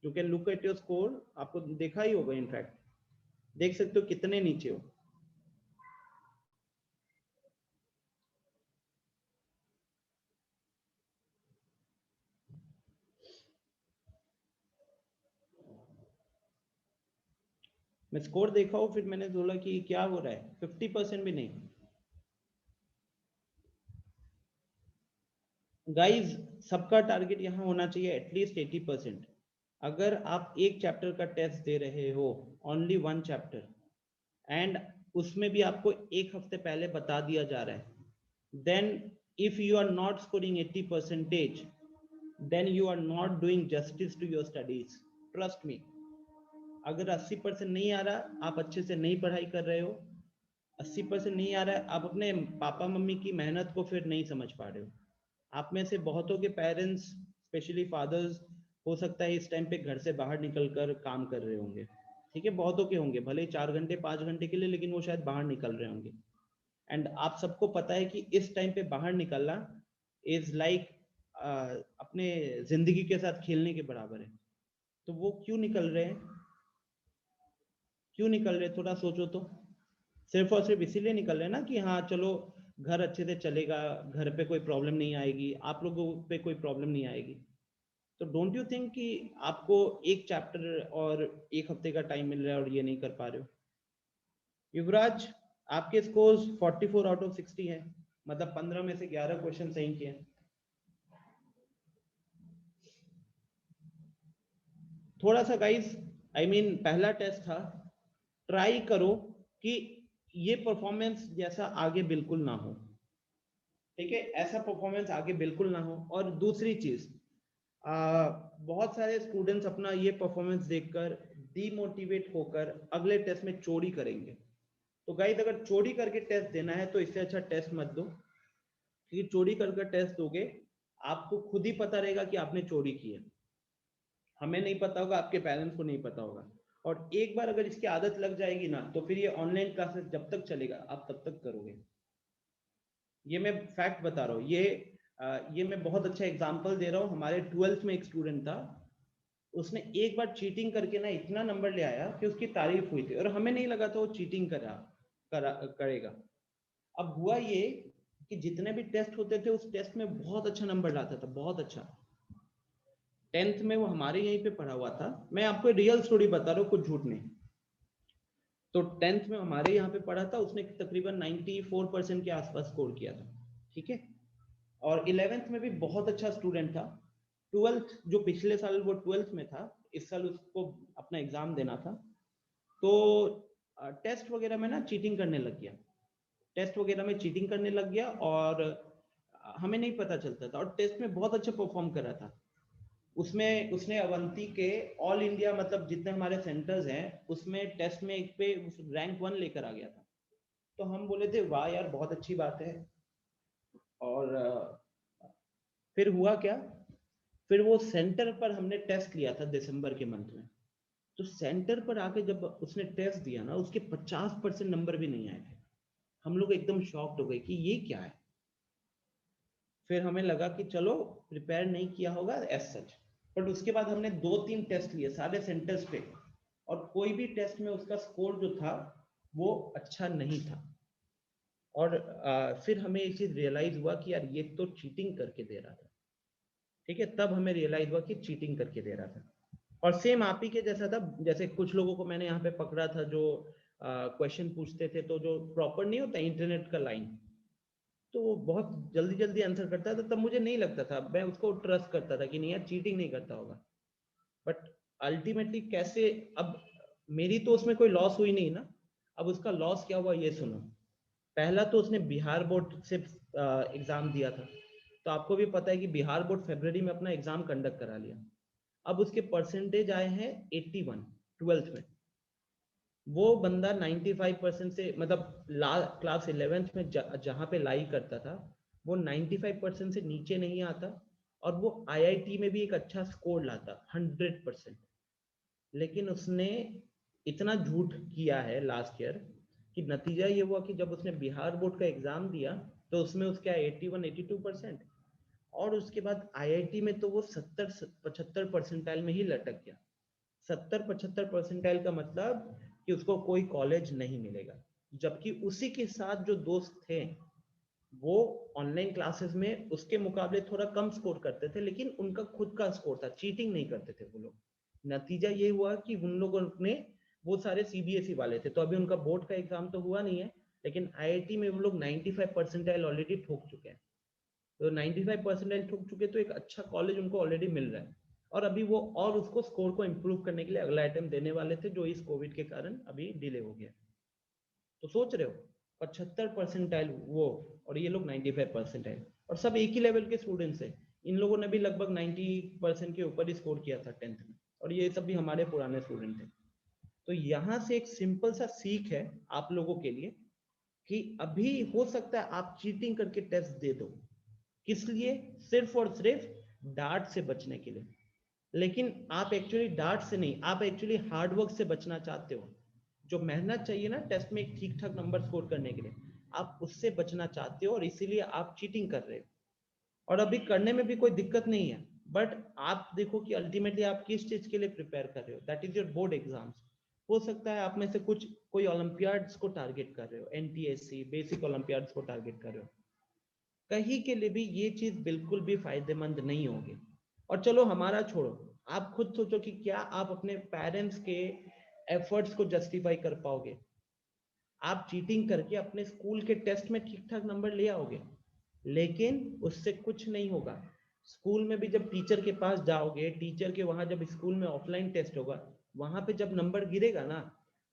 Speaker 1: You can look at your score, आपको देखा ही होगा, इनफैक्ट देख सकते हो कितने नीचे हो। मैं स्कोर देखा हूं, फिर मैंने बोला कि क्या हो रहा है, 50% भी नहीं। गाइज, सबका टारगेट यहाँ होना चाहिए एटलीस्ट 80%। अगर आप एक चैप्टर का टेस्ट दे रहे हो, ओनली 1 चैप्टर, एंड उसमें भी आपको एक हफ्ते पहले बता दिया जा रहा है, then if you are not scoring 80%, then you are not doing justice to your studies. Trust me. अगर 80% नहीं आ रहा, आप अच्छे से नहीं पढ़ाई कर रहे हो, 80% नहीं आ रहा है, आप अपने पापा मम्मी की मेहनत को फिर नहीं समझ पा रहे हो। आप में से बहुतों के पेरेंट्स, स्पेशली फादर्स, हो सकता है इस टाइम पे घर से बाहर निकल कर काम कर रहे होंगे। ठीक है, बहुतों के होंगे, भले 4 घंटे 5 घंटे के लिए, लेकिन वो शायद बाहर निकल रहे होंगे। एंड आप सबको पता है कि इस टाइम पे बाहर निकलना इज लाइक अपने जिंदगी के साथ खेलने के बराबर है। तो वो क्यों निकल रहे हैं? क्यों निकल रहे हैं, थोड़ा सोचो तो। सिर्फ और सिर्फ इसीलिए निकल रहे हैं ना कि हाँ चलो घर अच्छे से चलेगा, घर पे कोई प्रॉब्लम नहीं आएगी, आप लोगों पे कोई प्रॉब्लम नहीं आएगी। तो डोंट यू थिंक कि आपको एक चैप्टर और एक हफ्ते का टाइम मिल रहा है और ये नहीं कर पा रहे हो? युवराज, आपके स्कोर्स 44 आउट ऑफ 60 है, मतलब 15 में से 11 क्वेश्चन सही किए। थोड़ा सा गाइस, आई मीन पहला टेस्ट था, ट्राई करो कि ये परफॉर्मेंस जैसा आगे बिल्कुल ना हो। ठीक है, ऐसा परफॉर्मेंस आगे बिल्कुल ना हो। और दूसरी चीज, बहुत सारे स्टूडेंट्स अपना ये परफॉर्मेंस देखकर डीमोटिवेट होकर अगले टेस्ट में चोरी करेंगे। तो गाइस, अगर चोरी करके टेस्ट देना है तो इससे अच्छा टेस्ट मत दो, क्योंकि चोरी करके टेस्ट दोगे आपको खुद ही पता रहेगा कि आपने चोरी की है, हमें नहीं पता होगा, आपके पेरेंट्स को नहीं पता होगा। और एक बार अगर इसकी आदत लग जाएगी ना, तो फिर ये ऑनलाइन क्लासेस जब तक चलेगा आप तब तक करोगे। ये मैं फैक्ट बता रहा हूँ। ये मैं बहुत अच्छा एग्जांपल दे रहा हूँ। हमारे 12th में एक स्टूडेंट था, उसने एक बार चीटिंग करके ना इतना नंबर ले आया कि उसकी तारीफ हुई थी, और हमें नहीं लगा था वो चीटिंग करेगा। अब हुआ ये कि जितने भी टेस्ट होते थे उस टेस्ट में बहुत अच्छा नंबर लाता था, बहुत अच्छा। 10th में वो हमारे यहीं पे पढ़ा हुआ था, मैं आपको रियल स्टोरी बता रहा हूँ, कुछ झूठ नहीं। तो 10th में हमारे यहाँ पे पढ़ा था, उसने तकरीबन 94% के आसपास स्कोर किया था। ठीक है, और 11th में भी बहुत अच्छा स्टूडेंट था। 12th, जो पिछले साल वो 12th में था, इस साल उसको अपना एग्जाम देना था, तो टेस्ट वगैरह में ना चीटिंग करने लग गया, टेस्ट वगैरह में चीटिंग करने लग गया, और हमें नहीं पता चलता था, और टेस्ट में बहुत अच्छा परफॉर्म कर रहा था। उसमें उसने अवंती के ऑल इंडिया, मतलब जितने हमारे सेंटर्स हैं उसमें टेस्ट में एक पे रैंक 1 लेकर आ गया था। तो हम बोले थे वाह यार, बहुत अच्छी बात है। और फिर हुआ क्या, फिर वो सेंटर पर हमने टेस्ट लिया था दिसंबर के मंथ में। तो सेंटर पर आके जब उसने टेस्ट दिया ना, उसके 50% नंबर भी नहीं आए थे। हम लोग एकदम शॉक्ड हो गए कि ये क्या है। फिर हमें लगा कि चलो प्रिपेयर नहीं किया होगा एज सच। बट उसके बाद हमने 2-3 टेस्ट लिए सारे सेंटर्स पे, और कोई भी टेस्ट में उसका स्कोर जो था वो अच्छा नहीं था। और फिर हमें ये चीज रियलाइज हुआ कि यार ये तो चीटिंग करके दे रहा था, ठीक है, तब हमें रियलाइज हुआ कि चीटिंग करके दे रहा था। और सेम आप ही के जैसा था, जैसे कुछ लोगों को मैंने यहाँ पे पकड़ा था जो क्वेश्चन पूछते थे तो जो प्रॉपर नहीं होता इंटरनेट का लाइन, तो वो बहुत जल्दी जल्दी आंसर करता था, तब मुझे नहीं लगता था, मैं उसको ट्रस्ट करता था कि नहीं यार चीटिंग नहीं करता होगा। बट अल्टीमेटली कैसे, अब मेरी तो उसमें कोई लॉस हुई नहीं ना, अब उसका लॉस क्या हुआ ये सुनो। पहला तो उसने बिहार बोर्ड से एग्जाम दिया था, तो आपको भी पता है कि बिहार बोर्ड फरवरी में अपना एग्जाम कंडक्ट करा लिया। अब उसके परसेंटेज आए हैं 81 ट्वेल्थ में। वो बंदा 95% से मतलब क्लास 11th में जहाँ पे लाई करता था वो 95% से नीचे नहीं आता, और वो आईआईटी में भी एक अच्छा स्कोर लाता 100%। लेकिन उसने इतना झूठ किया है लास्ट ईयर कि नतीजा ये हुआ कि जब उसने बिहार बोर्ड का एग्जाम दिया तो उसमें उसके 81-82%, और उसके बाद आईआईटी में तो वो 70-75 परसेंटाइल में ही लटक गया। 70-75 परसेंटाइल का मतलब कि उसको कोई कॉलेज नहीं मिलेगा, जबकि उसी के साथ जो दोस्त थे वो ऑनलाइन क्लासेस में उसके मुकाबले थोड़ा कम स्कोर करते थे, लेकिन उनका खुद का स्कोर था, चीटिंग नहीं करते थे वो लोग। नतीजा ये हुआ कि उन लोगों ने, वो सारे सीबीएसई वाले थे, तो अभी उनका बोर्ड का एग्जाम तो हुआ नहीं है, लेकिन आईआईटी में वो लोग 95 परसेंटाइल ऑलरेडी ठोक चुके हैं। तो 95 परसेंटाइल ठोक चुके तो एक अच्छा कॉलेज उनको ऑलरेडी मिल रहा है, और अभी वो और उसको स्कोर को इम्प्रूव करने के लिए अगला अटेम्प्ट देने वाले थे, जो इस कोविड के कारण अभी डिले हो गया। तो सोच रहे हो 75 परसेंटाइल वो, और ये लोग 95 परसेंटाइल, और सब एक ही लेवल के स्टूडेंट्स है। इन लोगों ने भी लगभग 90% के ऊपर ही स्कोर किया था 10th में, और ये सब भी हमारे पुराने स्टूडेंट थे। तो यहाँ से एक सिंपल सा सीख है आप लोगों के लिए कि अभी हो सकता है आप चीटिंग करके टेस्ट दे दो, किस लिए, सिर्फ और सिर्फ डांट से बचने के लिए। लेकिन आप एक्चुअली डांट से नहीं, आप एक्चुअली हार्डवर्क से बचना चाहते हो। जो मेहनत चाहिए ना टेस्ट में एक ठीक ठाक नंबर स्कोर करने के लिए, आप उससे बचना चाहते हो, और इसीलिए आप चीटिंग कर रहे हो। और अभी करने में भी कोई दिक्कत नहीं है, बट आप देखो कि अल्टीमेटली आप किस चीज के लिए प्रिपेयर कर रहे हो, that is your board exams. हो सकता है आप में से कुछ कोई ओलंपियाड्स को टारगेट कर रहे हो, एनटीएससी बेसिक ओलंपियाड्स को टारगेट कर रहे हो, कहीं के लिए भी ये चीज बिल्कुल भी फायदेमंद नहीं होगी। और चलो हमारा छोड़ो, आप खुद सोचो कि क्या आप अपने पेरेंट्स के एफर्ट्स को जस्टिफाई कर पाओगे। आप चीटिंग करके अपने स्कूल के टेस्ट में ठीक ठाक नंबर ले आओगे, लेकिन उससे कुछ नहीं होगा। स्कूल में भी जब टीचर के पास जाओगे, टीचर के वहां जब स्कूल में ऑफलाइन टेस्ट होगा, वहां पे जब नंबर गिरेगा ना,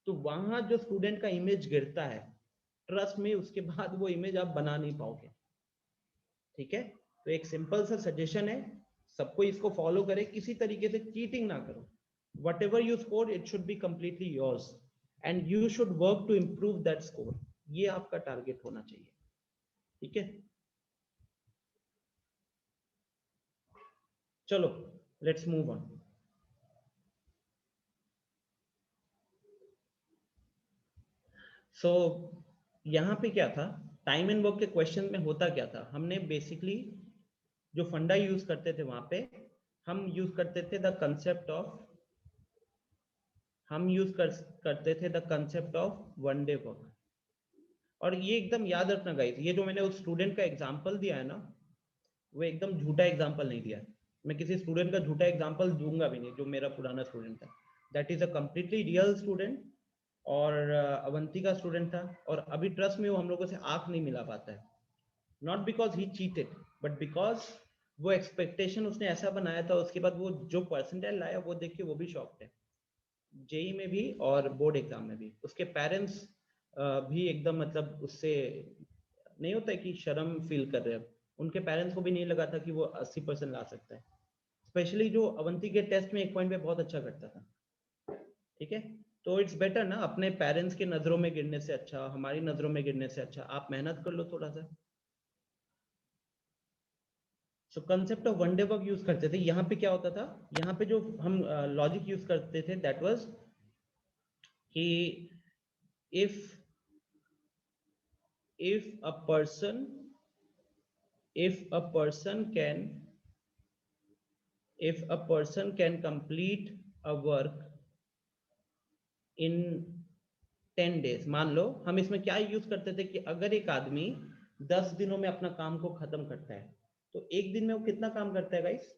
Speaker 1: तो वहां जो स्टूडेंट का इमेज गिरता है, ट्रस्ट में उसके बाद वो इमेज आप बना नहीं पाओगे। ठीक है, तो एक सिंपल सा सजेशन है, सबको इसको फॉलो करें, किसी तरीके से चीटिंग ना करो। Whatever you score it should be completely yours, and you should work to improve that score. ये आपका टारगेट होना चाहिए। ठीक है, चलो लेट्स मूव ऑन। सो यहाँ पे क्या था, टाइम एंड वर्क के क्वेश्चन में होता क्या था, हमने बेसिकली जो फंडा यूज करते थे वहां पे, हम यूज करते थे द कंसेप्ट ऑफ, करते थे the concept of one day work. और ये एकदम याद रखना गाइस, ये जो मैंने उस स्टूडेंट का एग्जांपल दिया है ना, वो एकदम झूठा एग्जांपल नहीं दिया है। मैं किसी स्टूडेंट का झूठा एग्जांपल दूंगा भी नहीं, जो मेरा पुराना स्टूडेंट था, that is a completely real student, और अवंती का स्टूडेंट था। और अभी ट्रस्ट में वो हम लोगों से आंख नहीं मिला पाता है, not because he cheated, but because वो एक्सपेक्टेशन उसने ऐसा बनाया था, उसके बाद वो जो परसेंटाइल लाया वो देख के वो भी शॉक्ड है। जेई में भी और बोर्ड एग्जाम में भी उसके पेरेंट्स भी एकदम मतलब उससे, नहीं होता है कि शर्म फील कर रहे हैं, उनके पेरेंट्स को भी नहीं लगा था कि वो 80% ला सकता है, स्पेशली जो अवंती के टेस्ट में एक पॉइंट पे बहुत अच्छा करता था। ठीक है, तो इट्स बेटर ना, अपने पेरेंट्स की नजरों में गिरने से अच्छा, हमारी नजरों में गिरने से अच्छा आप मेहनत कर लो थोड़ा सा। सो concept of one day work use करते थे। यहाँ पे क्या होता था, यहाँ पे जो हम लॉजिक यूज करते थे दैट वाज कि if if a person if a person can if a person can complete a work in 10 days. मान लो हम इसमें क्या यूज करते थे कि अगर एक आदमी 10 दिनों में अपना काम को खत्म करता है तो एक दिन में वो कितना काम करता है गाइस?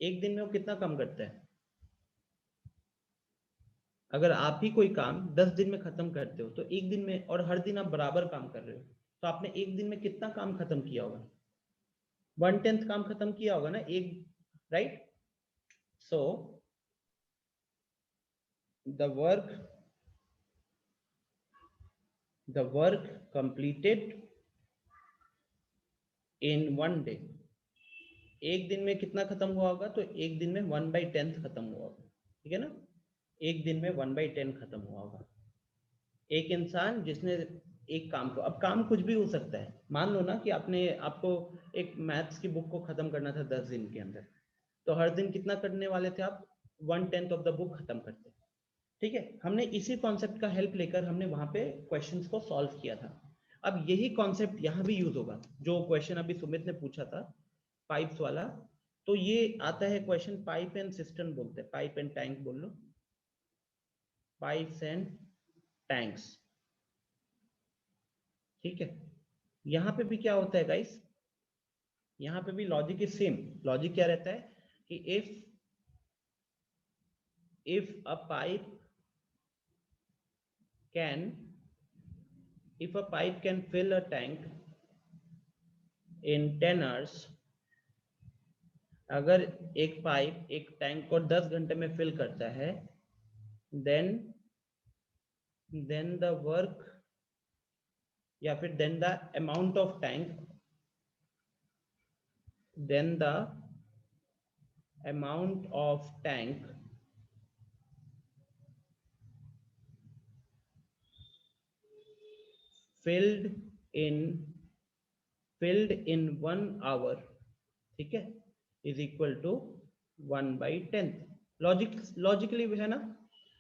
Speaker 1: एक दिन में वो कितना काम करता है? अगर आप ही कोई काम 10 दिन में खत्म करते हो तो एक दिन में, और हर दिन आप बराबर काम कर रहे हो, तो आपने एक दिन में कितना काम खत्म किया होगा? 1/10 काम खत्म किया होगा ना एक, right? So the work completed in 1 day, एक दिन में कितना खत्म हुआ होगा? तो एक दिन में 1/10 खत्म हुआ होगा, ठीक है ना? एक दिन में 1/10 खत्म हुआ होगा। एक इंसान जिसने एक काम को, अब काम कुछ भी हो सकता है, मान लो ना कि आपको एक मैथ्स की बुक को खत्म करना था 10 दिन के अंदर, तो हर दिन कितना करने वाले थे आप? 1/10 ऑफ द बुक खत्म करते। ठीक है, हमने इसी कॉन्सेप्ट का हेल्प लेकर हमने वहां पे क्वेश्चंस को सॉल्व किया था। अब यही कॉन्सेप्ट यहाँ भी यूज होगा, जो क्वेश्चन अभी सुमित ने पूछा था पाइप्स वाला। तो ये आता है क्वेश्चन, पाइप एंड सिस्टम बोलते हैं, पाइप एंड टैंक बोल लो, पाइप्स एंड टैंक्स। ठीक है, यहाँ पे भी क्या होता है गाइस? यहाँ पे भी लॉजिक इज सेम। लॉजिक क्या रहता है कि if a pipe can fill a tank in 10 hours, अगर एक पाइप एक टैंक को 10 घंटे में फिल करता है, then the work या फिर then the amount of tank, then the amount of tank filled in 1 hour, ठीक है, is equal to 1/10। लॉजिकली है ना,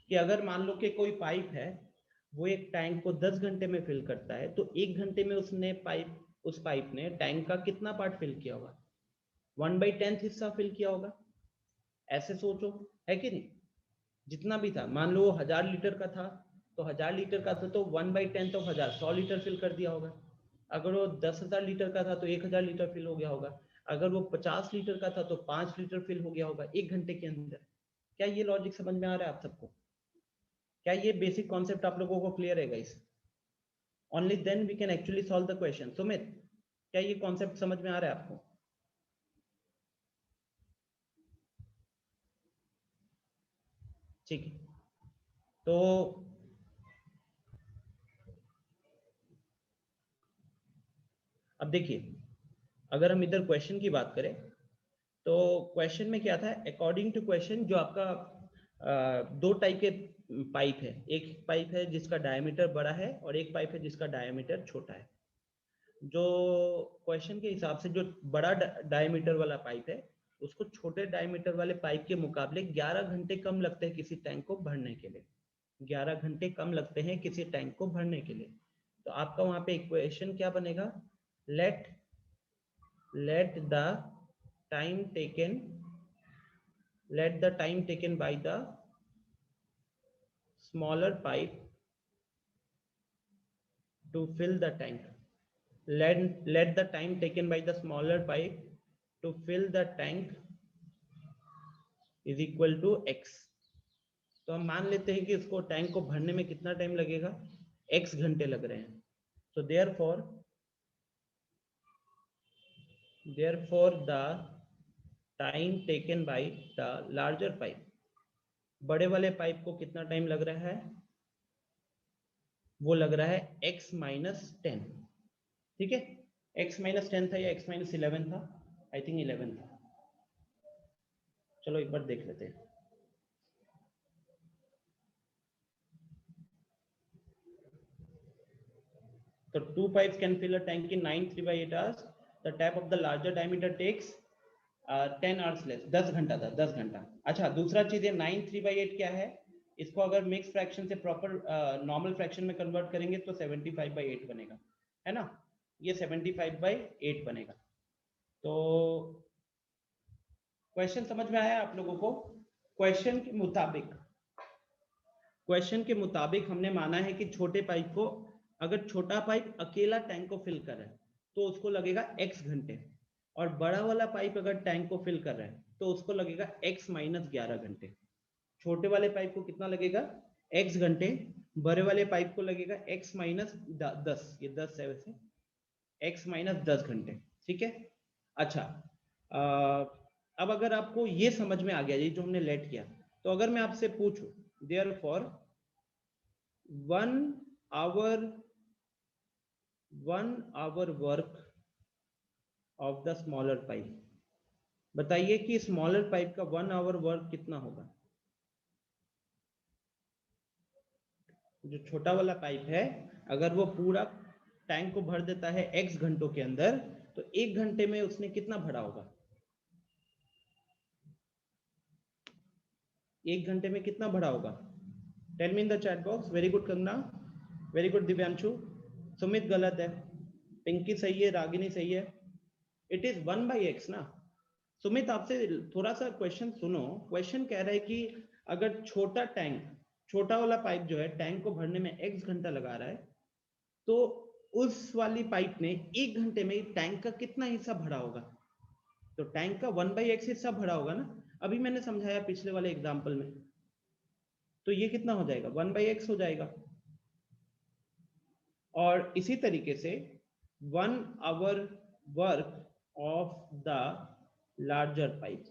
Speaker 1: कि अगर मान लो कि कोई पाइप है, वो एक टैंक को 10 घंटे में फिल करता है, तो 1 घंटे में उस पाइप ने टैंक का कितना पार्ट फिल किया होगा? 1/10 हिस्सा फिल किया होगा। ऐसे सोचो, है कि नहीं? जितना भी था, मान लो वो 1000 लीटर का था, तो 1000 लीटर का था तो 1/10 ऑफ 1000 100 लीटर फिल कर दिया होगा। अगर वो 10,000 लीटर का था तो 1000 लीटर फिल हो गया होगा। अगर वो 50 लीटर का था तो 5 लीटर फिल हो गया होगा 1 घंटे के अंदर। क्या ये लॉजिक समझ में आ रहा है आप सबको? क्या ये बेसिक कॉन्सेप्ट आप लोगों को क्लियर है guys? Only then we can actually solve the question. Sumit, क्या ये कॉन्सेप्ट समझ में आ रहा है आपको? ठीक है, तो अब देखिए, अगर हम इधर क्वेश्चन की बात करें तो क्वेश्चन में क्या था? अकॉर्डिंग टू क्वेश्चन, जो आपका दो टाइप के पाइप है, एक पाइप है जिसका डायमीटर बड़ा है और एक पाइप है जिसका डायमीटर छोटा है। जो क्वेश्चन के हिसाब से जो बड़ा डायमीटर वाला पाइप है, उसको छोटे डायमीटर वाले पाइप के मुकाबले 11 घंटे कम लगते हैं किसी टैंक को भरने के लिए। 11 घंटे कम लगते हैं किसी टैंक को भरने के लिए। तो आपका वहां पे इक्वेशन क्या बनेगा? Let the time taken by the smaller pipe to fill the tank. Let the time taken by the smaller pipe to fill the tank is equal to x। तो हम मान लेते हैं कि इसको टैंक को भरने में कितना टाइम लगेगा? x घंटे लग रहे हैं। So therefore the time taken by the larger pipe, बड़े वाले पाइप को कितना टाइम लग रहा है? वो लग रहा है x - 10। ठीक है, x - 10 था या x - 11 था? आई थिंक 11 था। चलो एक बार देख लेते हैं। So 2 pipes can fill a tank in 9 3/8 hours. The tap of the larger diameter takes 10 hours less। 10 घंटा था, 10 घंटा। अच्छा, दूसरा चीज है 9 3/8 क्या है? इसको अगर मिक्स फ्रैक्शन से प्रॉपर नॉर्मल फ्रैक्शन में कन्वर्ट करेंगे तो 75/8 बनेगा, है ना? ये 75/8 बनेगा। तो क्वेश्चन समझ में आया आप लोगों को? क्वेश्चन के मुताबिक क्वेश्चन के मुताबिक हमने माना है कि छोटे पाइप को, अगर छोटा पाइप अकेला टैंक को फिल कर रहा है तो उसको लगेगा x घंटे, और बड़ा वाला पाइप अगर टैंक को फिल कर रहा है तो उसको लगेगा x - 11 घंटे। छोटे वाले पाइप को कितना लगेगा, x घंटे, बड़े वाले पाइप को लगेगा x - 10, ये 10 है वैसे, x - 10 घंटे। ठीक है। अच्छा, अब अगर आपको ये समझ में आ गया ये जो हमने लेट किया, तो अगर मैं आपसे पूछूं therefore 1 hour work of the smaller pipe, बताइए कि स्मॉलर पाइप का 1 hour वर्क कितना होगा। जो छोटा वाला पाइप है अगर वो पूरा टैंक को भर देता है x घंटों के अंदर, तो 1 घंटे में उसने कितना भरा होगा, 1 घंटे में कितना भरा होगा। Tell me in the chat box. Very good Kangana, very good Divyanshu. Sumit गलत है, पिंकी सही है, रागिनी सही है। इट इज 1/x ना। सुमित आपसे थोड़ा सा क्वेश्चन सुनो। क्वेश्चन कह रहा है कि अगर छोटा टैंक, छोटा वाला पाइप जो है टैंक को भरने में x घंटा लगा रहा है, तो उस वाली पाइप ने 1 घंटे में टैंक का कितना हिस्सा भरा होगा। तो टैंक का 1/x हिस्सा भरा होगा ना, अभी मैंने समझाया पिछले वाले एग्जांपल में। तो ये कितना हो जाएगा, 1/x हो जाएगा। और इसी तरीके से 1 hour work of the larger pipe,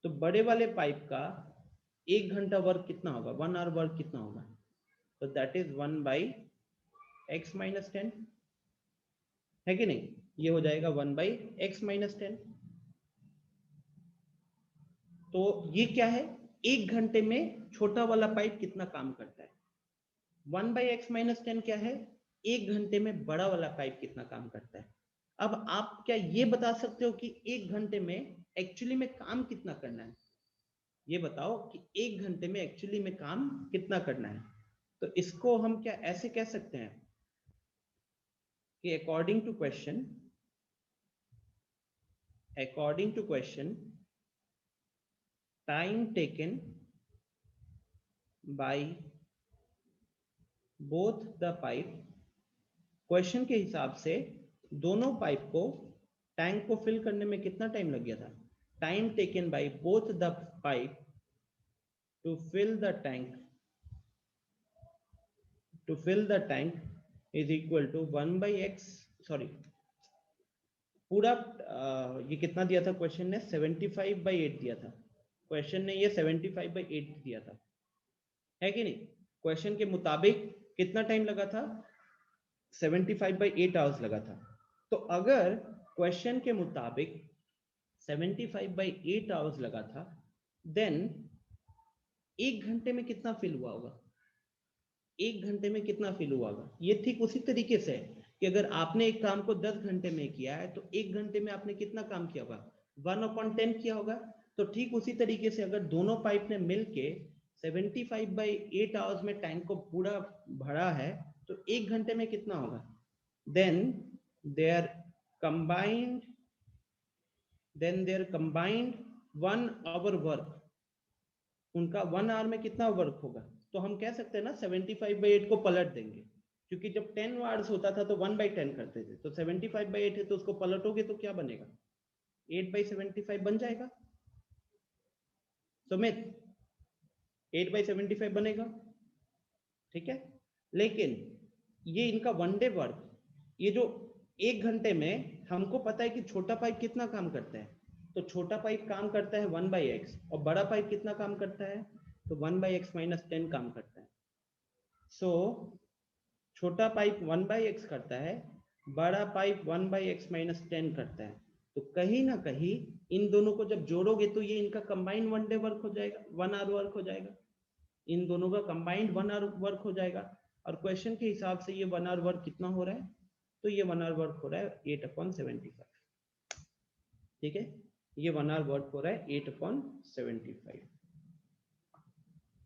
Speaker 1: तो बड़े वाले पाइप का 1 घंटा वर्क कितना होगा, 1 hour वर्क कितना होगा, तो दैट इज 1/x - 10, है कि नहीं। ये हो जाएगा 1/x - 10। तो ये क्या है, 1 घंटे में छोटा वाला पाइप कितना काम करता है। 1/x - 10 क्या है, 1 घंटे में बड़ा वाला पाइप कितना काम करता है। अब आप क्या ये बता सकते हो कि 1 घंटे में एक्चुअली में काम कितना करना है, ये बताओ कि 1 घंटे में एक्चुअली में काम कितना करना है। तो इसको हम क्या ऐसे कह सकते हैं कि according to question time taken by both the pipe, question के हिसाब से दोनों पाइप को टैंक को फिल करने में कितना टाइम लग गया था। Time taken by both the pipe to fill the tank is equal to 1/x, sorry पूरा ये कितना दिया था क्वेश्चन ने, 75/8 दिया था। क्वेश्चन ने ये 75/8 दिया था, है कि नहीं। क्वेश्चन के मुताबिक कितना टाइम लगा था, 75/8 आवर्स लगा था। तो अगर क्वेश्चन के मुताबिक 75/8 आवर्स लगा था, देन 1 घंटे में कितना फिल हुआ होगा, 1 घंटे में कितना फिल हुआ होगा। ये ठीक उसी तरीके से है कि अगर आपने एक काम को 10 घंटे में किया है तो 1 घंटे में आपने कितना काम किया होगा, 1/10 किया होगा। तो ठीक उसी तरीके से अगर दोनों पाइप ने मिलके 75/8 आवर्स में टैंक को पूरा भरा है, तो 1 घंटे में कितना होगा, then their combined 1 hour work, उनका 1 hour में कितना वर्क होगा। तो हम कह सकते हैं ना 75/8 को पलट देंगे, क्योंकि जब 10 आवर्स होता था तो 1/10 करते थे, तो 75/8 है तो उसको पलटोगे तो क्या बनेगा, 8/75 बन जाएगा। सुमित 8/75 बनेगा, ठीक है। लेकिन ये इनका 1 डे वर्क, ये जो 1 घंटे में हमको पता है कि छोटा पाइप कितना काम करता है, तो छोटा पाइप काम करता है 1/x, और बड़ा पाइप कितना काम करता है, तो 1/x - 10 काम करता है। सो छोटा पाइप 1/x करता है, बड़ा पाइप 1/x - 10 करता है। तो कहीं ना कहीं इन दोनों को जब जोड़ोगे तो ये इनका कंबाइंड 1 डे वर्क हो जाएगा, 1 आवर वर्क हो जाएगा। इन दोनों का कंबाइंड 1 आवर वर्क हो जाएगा। और क्वेश्चन के हिसाब से ये 1 आवर वर्क कितना हो रहा है, तो ये 1 आवर वर्क हो रहा है 8/75, ठीक है। ये 1 आवर वर्क हो रहा है 8/75।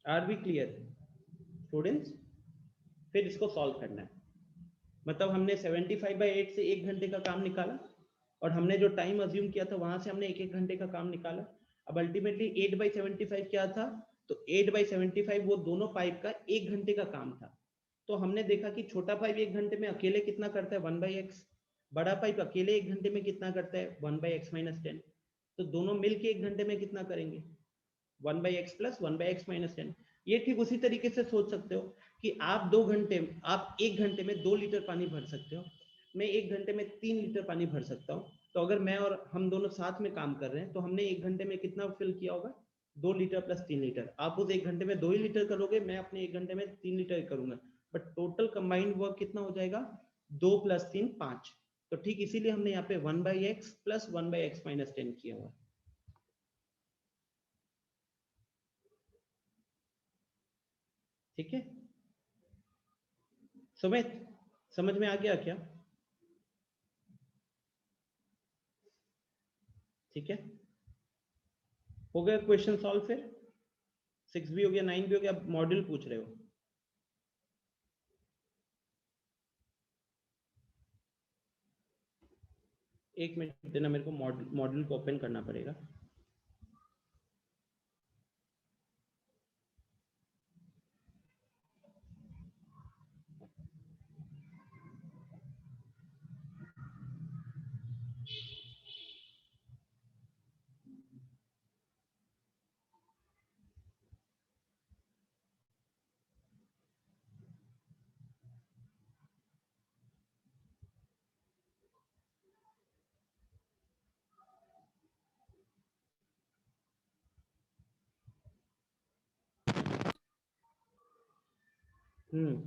Speaker 1: Are we clear students. फिर इसको सॉल्व करना है, मतलब हमने 75/8 से 1 घंटे का काम निकाला, और हमने जो टाइम अज्यूम किया था वहां से हमने 1-1 घंटे का काम निकाला। अब अल्टीमेटली 8/75 क्या था, तो 8/75 वो दोनों पाइप का 1 घंटे का काम था। तो हमने देखा कि छोटा पाइप 1 घंटे में अकेले कितना करता है 1/x, बड़ा पाइप अकेले 1 घंटे में कितना करता है 1/x-10। तो दोनों मिलके 1 घंटे में कितना करेंगे 1/x + 1/x-10। ये ठीक उसी तरीके से सोच सकते हो कि आप 1 घंटे में 2 लीटर पानी भर सकते हो, मैं 1 घंटे में 3 लीटर पानी भर सकता हूँ। तो अगर मैं और हम दोनों साथ में काम कर रहे हैं तो हमने 1 घंटे में कितना फिल किया होगा 2 लीटर + 3 लीटर। आप उस 1 घंटे में 2 ही लीटर करोगे, मैं अपने 1 घंटे में 3 लीटर करूंगा, बट टोटल कंबाइंड वर्क कितना हो जाएगा 2 + 3 5। तो ठीक इसीलिए हमने यहाँ पे 1/x + 1/x-10 किया हुआ। ठीक है सुमित, समझ में आ गया क्या? ठीक है, हो गया क्वेश्चन सॉल्व। फिर 6 भी हो गया, 9 भी हो गया, अब मॉड्यूल पूछ रहे हो। एक मिनट देना मेरे को, मॉड्यूल को ओपन करना पड़ेगा।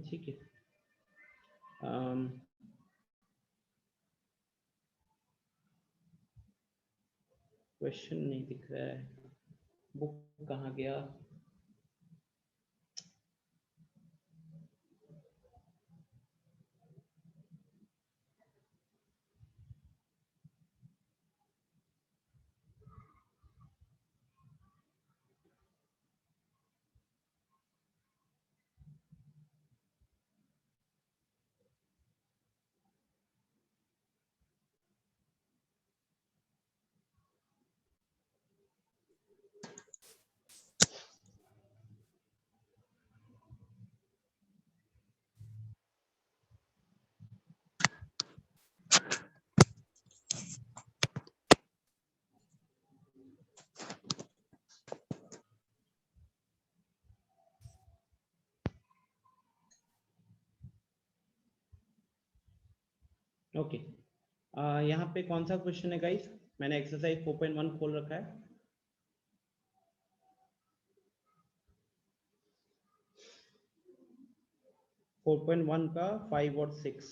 Speaker 1: ठीक है। क्वेश्चन नहीं दिख रहा है, बुक कहाँ गया? ओके, यहाँ पे कौन सा क्वेश्चन है गाइस? मैंने एक्सरसाइज 4.1 खोल रखा है। फोर 4.1 का 5 और 6।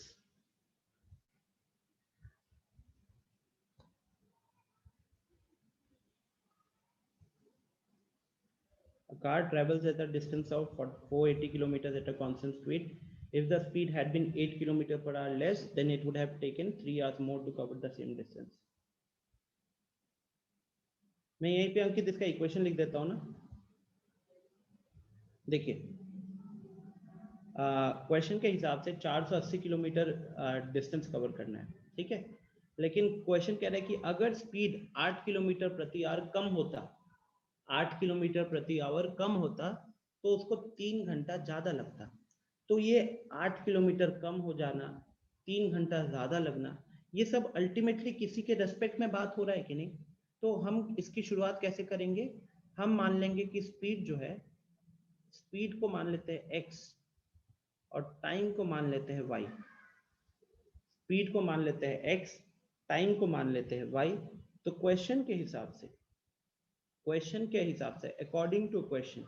Speaker 1: A car travels at a distance of 480 kilometers at a constant speed. If the speed had been 8 kilometers per hour less, then it would have taken 3 hours more to cover the same distance. मैं यहीं पे अंकित इसका इक्वेशन लिख देता हूँ ना। देखिए क्वेश्चन के हिसाब से 480 किलोमीटर डिस्टेंस कवर करना है, ठीक है। लेकिन क्वेश्चन कह रहा है कि अगर स्पीड 8 किलोमीटर प्रति आवर कम होता, 8 किलोमीटर प्रति आवर कम होता तो उसको 3 घंटा ज्यादा लगता। तो ये 8 किलोमीटर कम हो जाना, 3 घंटा ज्यादा लगना, ये सब अल्टीमेटली किसी के रेस्पेक्ट में बात हो रहा है कि नहीं? तो हम इसकी शुरुआत कैसे करेंगे? हम मान लेंगे कि स्पीड जो है, स्पीड को मान लेते हैं x और टाइम को मान लेते हैं y। स्पीड को मान लेते हैं x, टाइम को मान लेते हैं y। तो क्वेश्चन के हिसाब से अकॉर्डिंग टू क्वेश्चन,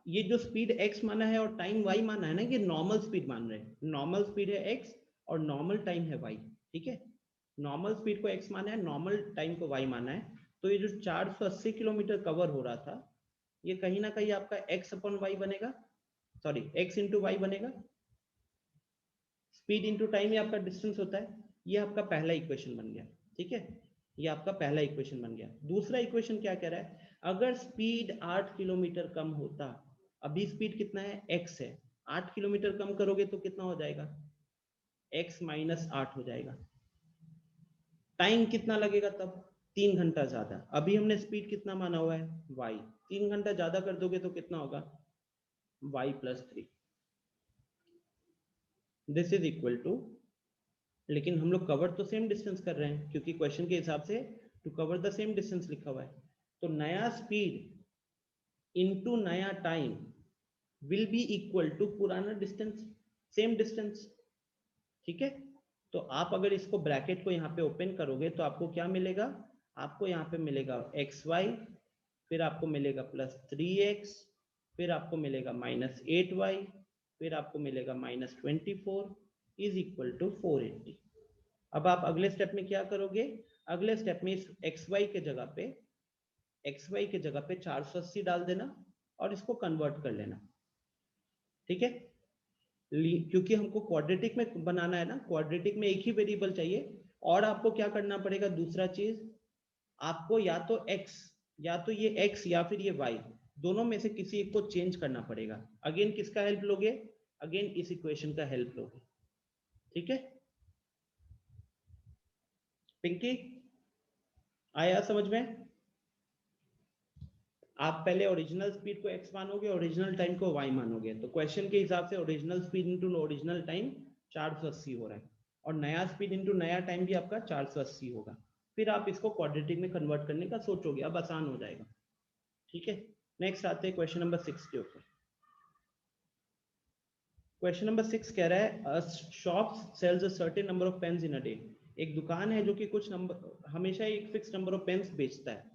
Speaker 1: ये जो स्पीड x माना है और टाइम y माना है ना, ये नॉर्मल स्पीड मान रहे हैं। नॉर्मल स्पीड है x और नॉर्मल टाइम है y, ठीक है। नॉर्मल स्पीड को x माना है, नॉर्मल टाइम को y माना है। तो ये जो 480 किलोमीटर कवर हो रहा था, ये कहीं ना कहीं आपका x/y बनेगा, सॉरी x × y बनेगा। स्पीड इंटू टाइम ये आपका डिस्टेंस होता है। ये आपका पहला इक्वेशन बन गया, ठीक है। ये आपका पहला इक्वेशन बन गया। दूसरा इक्वेशन क्या कह रहा है? अगर स्पीड 8 किलोमीटर कम होता, अभी स्पीड कितना है x है, 8 किलोमीटर कम करोगे तो कितना हो जाएगा x - 8 हो जाएगा। टाइम कितना लगेगा तब? 3 घंटा ज्यादा। अभी हमने स्पीड कितना माना हुआ है y, 3 घंटा ज्यादा कर दोगे तो कितना होगा, y+3। This is equal to, लेकिन हम लोग कवर तो सेम डिस्टेंस कर रहे हैं क्योंकि क्वेश्चन के हिसाब से to cover the same distance लिखा हुआ है। तो नया स्पीड इनटू नया time will be equal to पुराना डिस्टेंस, सेम डिस्टेंस। ठीक है, तो आप अगर इसको ब्रैकेट को यहाँ पे ओपन करोगे तो आपको क्या मिलेगा, आपको यहाँ पे मिलेगा xy, फिर आपको मिलेगा +3x, फिर आपको मिलेगा -8y, फिर आपको मिलेगा -24 इज इक्वल टू 480। अब आप अगले स्टेप में क्या करोगे, अगले स्टेप में इस xy के जगह पे 480 डाल देना और इसको कन्वर्ट कर लेना। ठीक है, क्योंकि हमको क्वाड्रेटिक में बनाना है ना, क्वाड्रेटिक में एक ही वेरिएबल चाहिए। और आपको क्या करना पड़ेगा, दूसरा चीज आपको या तो x, या तो ये x या फिर ये y, दोनों में से किसी एक को चेंज करना पड़ेगा। अगेन किसका हेल्प लोगे, अगेन इस इक्वेशन का हेल्प लोगे। ठीक है पिंकी, आया समझ में? आप पहले ओरिजिनल स्पीड को x मानोगे, ओरिजिनल टाइम को y मानोगे, तो क्वेश्चन के हिसाब से original speed into original time 480 हो रहा है, और नया स्पीड इनटू नया टाइम भी आपका 480 होगा। फिर आप इसको क्वाड्रेटिक में कन्वर्ट करने का सोचोगे, अब आसान हो जाएगा। ठीक है, नेक्स्ट आते हैं क्वेश्चन नंबर 6 के ऊपर। क्वेश्चन नंबर 6 कह रहा है shop sells a certain number of pens in a day. एक दुकान है जो कि कुछ नंबर, हमेशा एक फिक्स नंबर ऑफ पेन्स बेचता है।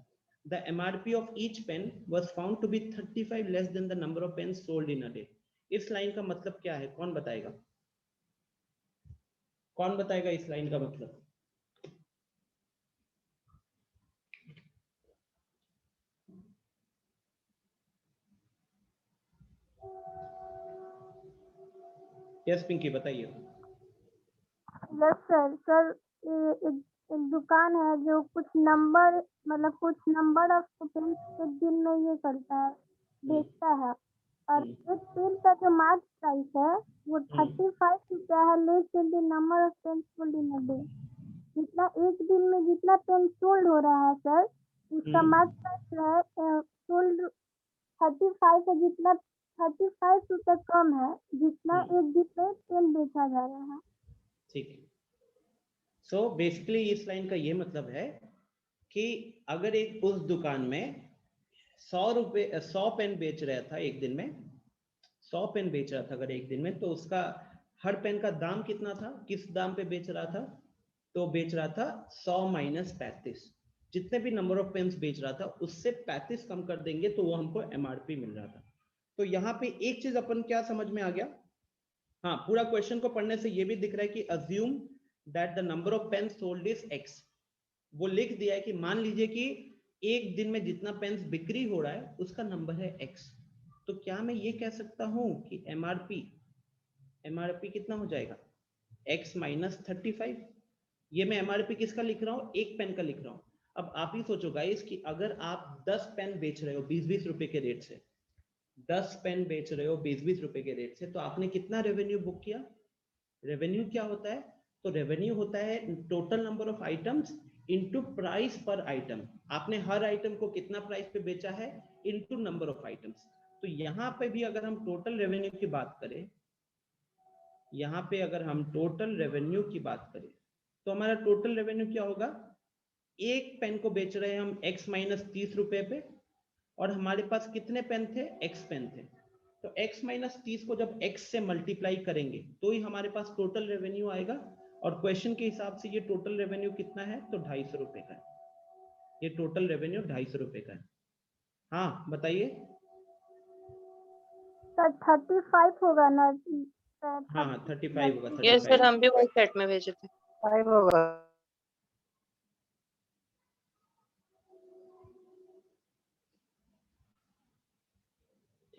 Speaker 1: The MRP of each pen was found to be 35 less than the number of pens sold in a day. इस लाइन का मतलब क्या है, कौन बताएगा? कौन बताएगा इस लाइन का मतलब? यस पिंकी बताइए।
Speaker 2: Yes sir. सर एक दुकान है जो कुछ नंबर, मतलब कुछ नंबर ऑफ पेन एक दिन में ये करता है, बेचता है। और एक पेन का जो मार्क प्राइस है वो 35 रुपया है, less than the number of pen sold in a day. जितना एक दिन में जितना पेन सोल्ड हो रहा है सर, उसका मार्क प्राइस है सोल्ड 35 है, जितना 35 रुपया कम है जितना एक दिन में पेन बेचा जा रहा है।
Speaker 1: ठीक है, सो बेसिकली इस लाइन का ये मतलब है कि अगर एक उस दुकान में 100 पेन बेच रहा था एक दिन में, 100 पेन बेच रहा था अगर एक दिन में, तो उसका हर पेन का दाम कितना था, किस दाम पे बेच रहा था? तो बेच रहा था 100 - 35, जितने भी नंबर ऑफ पेन्स बेच रहा था उससे 35 कम कर देंगे तो वो हमको एमआरपी मिल रहा था। तो यहाँ पे एक चीज अपन क्या समझ में आ गया, हाँ पूरा क्वेश्चन को पढ़ने से ये भी दिख रहा है कि assume that the number of pen sold is x। वो लिख दिया है कि मान लीजिए कि एक दिन में जितना पेन्स बिक्री हो रहा है उसका नंबर है x। तो क्या मैं ये कह सकता हूं कि एमआरपी कितना हो जाएगा, x - 35। ये मैं एमआरपी किसका लिख रहा हूँ, एक पेन का लिख रहा हूँ। अब आप ही सोचो गाइस कि अगर आप 10 पेन बेच रहे हो 20-20 रुपए के रेट से, 10 पेन बेच रहे हो 20-20 रुपए के रेट से, तो आपने कितना रेवेन्यू बुक किया? रेवेन्यू क्या होता है? तो रेवेन्यू होता है total number of items into price पर आइटम। आपने हर आइटम को कितना प्राइस पे बेचा है इनटू नंबर ऑफ आइटम्स। तो यहाँ पे भी अगर हम टोटल रेवेन्यू की बात करें, यहाँ पे अगर हम टोटल रेवेन्यू की बात करें तो हमारा टोटल रेवेन्यू क्या होगा, एक पेन को बेच रहे हैं हम x - 30 रुपए पे, और हमारे पास कितने पेन थे, x पेन थे। तो x - 30 को जब x से मल्टीप्लाई करेंगे तो ही हमारे पास टोटल रेवेन्यू आएगा। और क्वेश्चन के हिसाब से ये टोटल रेवेन्यू कितना है, तो 250 रुपए का है। ये टोटल रेवेन्यू 250 रुपए का है। हाँ बताइए।
Speaker 2: सर 35 होगा ना?
Speaker 1: हाँ 35 होगा,
Speaker 4: यस
Speaker 1: 35
Speaker 4: सर, हम भी वही सेट में भेजे थे।
Speaker 3: 5 होगा।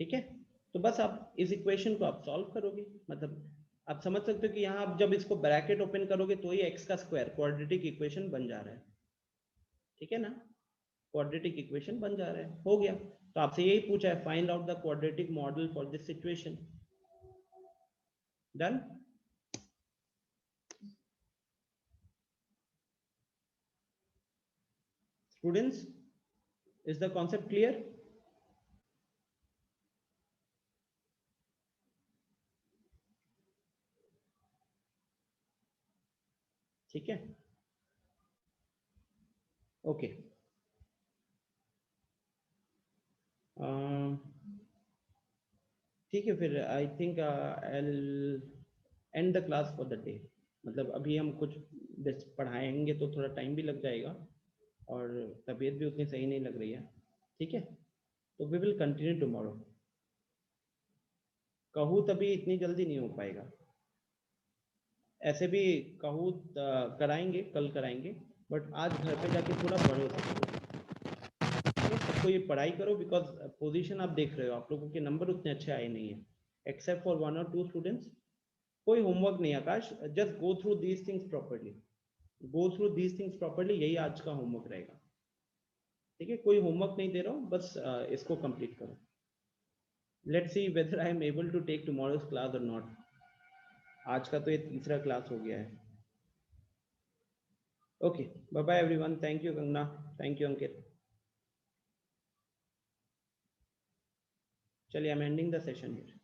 Speaker 1: ठीक है, तो बस आप इस इक्वेशन को आप सॉल्व करोगे, मतलब आप समझ सकते हो कि यहाँ आप जब इसको ब्रैकेट ओपन करोगे तो ही x का स्क्वायर क्वाड्रेटिक इक्वेशन बन जा रहा है। ठीक है ना, क्वाड्रेटिक इक्वेशन बन जा रहा है, हो गया। तो आपसे यही पूछा है, find out the quadratic model for this situation. Done. Students, is the concept clear? ठीक है, ओके। ठीक है, फिर I think I and the class for the day. मतलब अभी हम कुछ पढ़ाएंगे तो थोड़ा टाइम भी लग जाएगा और तबीयत भी उतनी सही नहीं लग रही है, ठीक है। तो वी विल कंटिन्यू टुमारो। कहूँ तभी इतनी जल्दी नहीं हो पाएगा, ऐसे भी कहूँ कराएंगे, कल कराएंगे, बट आज घर पे जाके थोड़ा पढ़ो सबको, ये पढ़ाई करो, बिकॉज पोजीशन आप देख रहे हो, आप लोगों के नंबर उतने अच्छे आए नहीं है, एक्सेप्ट फॉर 1 और 2 स्टूडेंट्स। कोई होमवर्क नहीं Akash, just go through these things properly, go through these things properly, यही आज का होमवर्क रहेगा, ठीक है। कोई होमवर्क नहीं दे रहा हूँ, बस इसको कंप्लीट करो। Let's see whether I am able to take tomorrow's class or not. आज का तो ये तीसरा क्लास हो गया है। Okay, bye bye everyone, thank you Kangana, thank you Ankit. चलिए, I am ending the session here.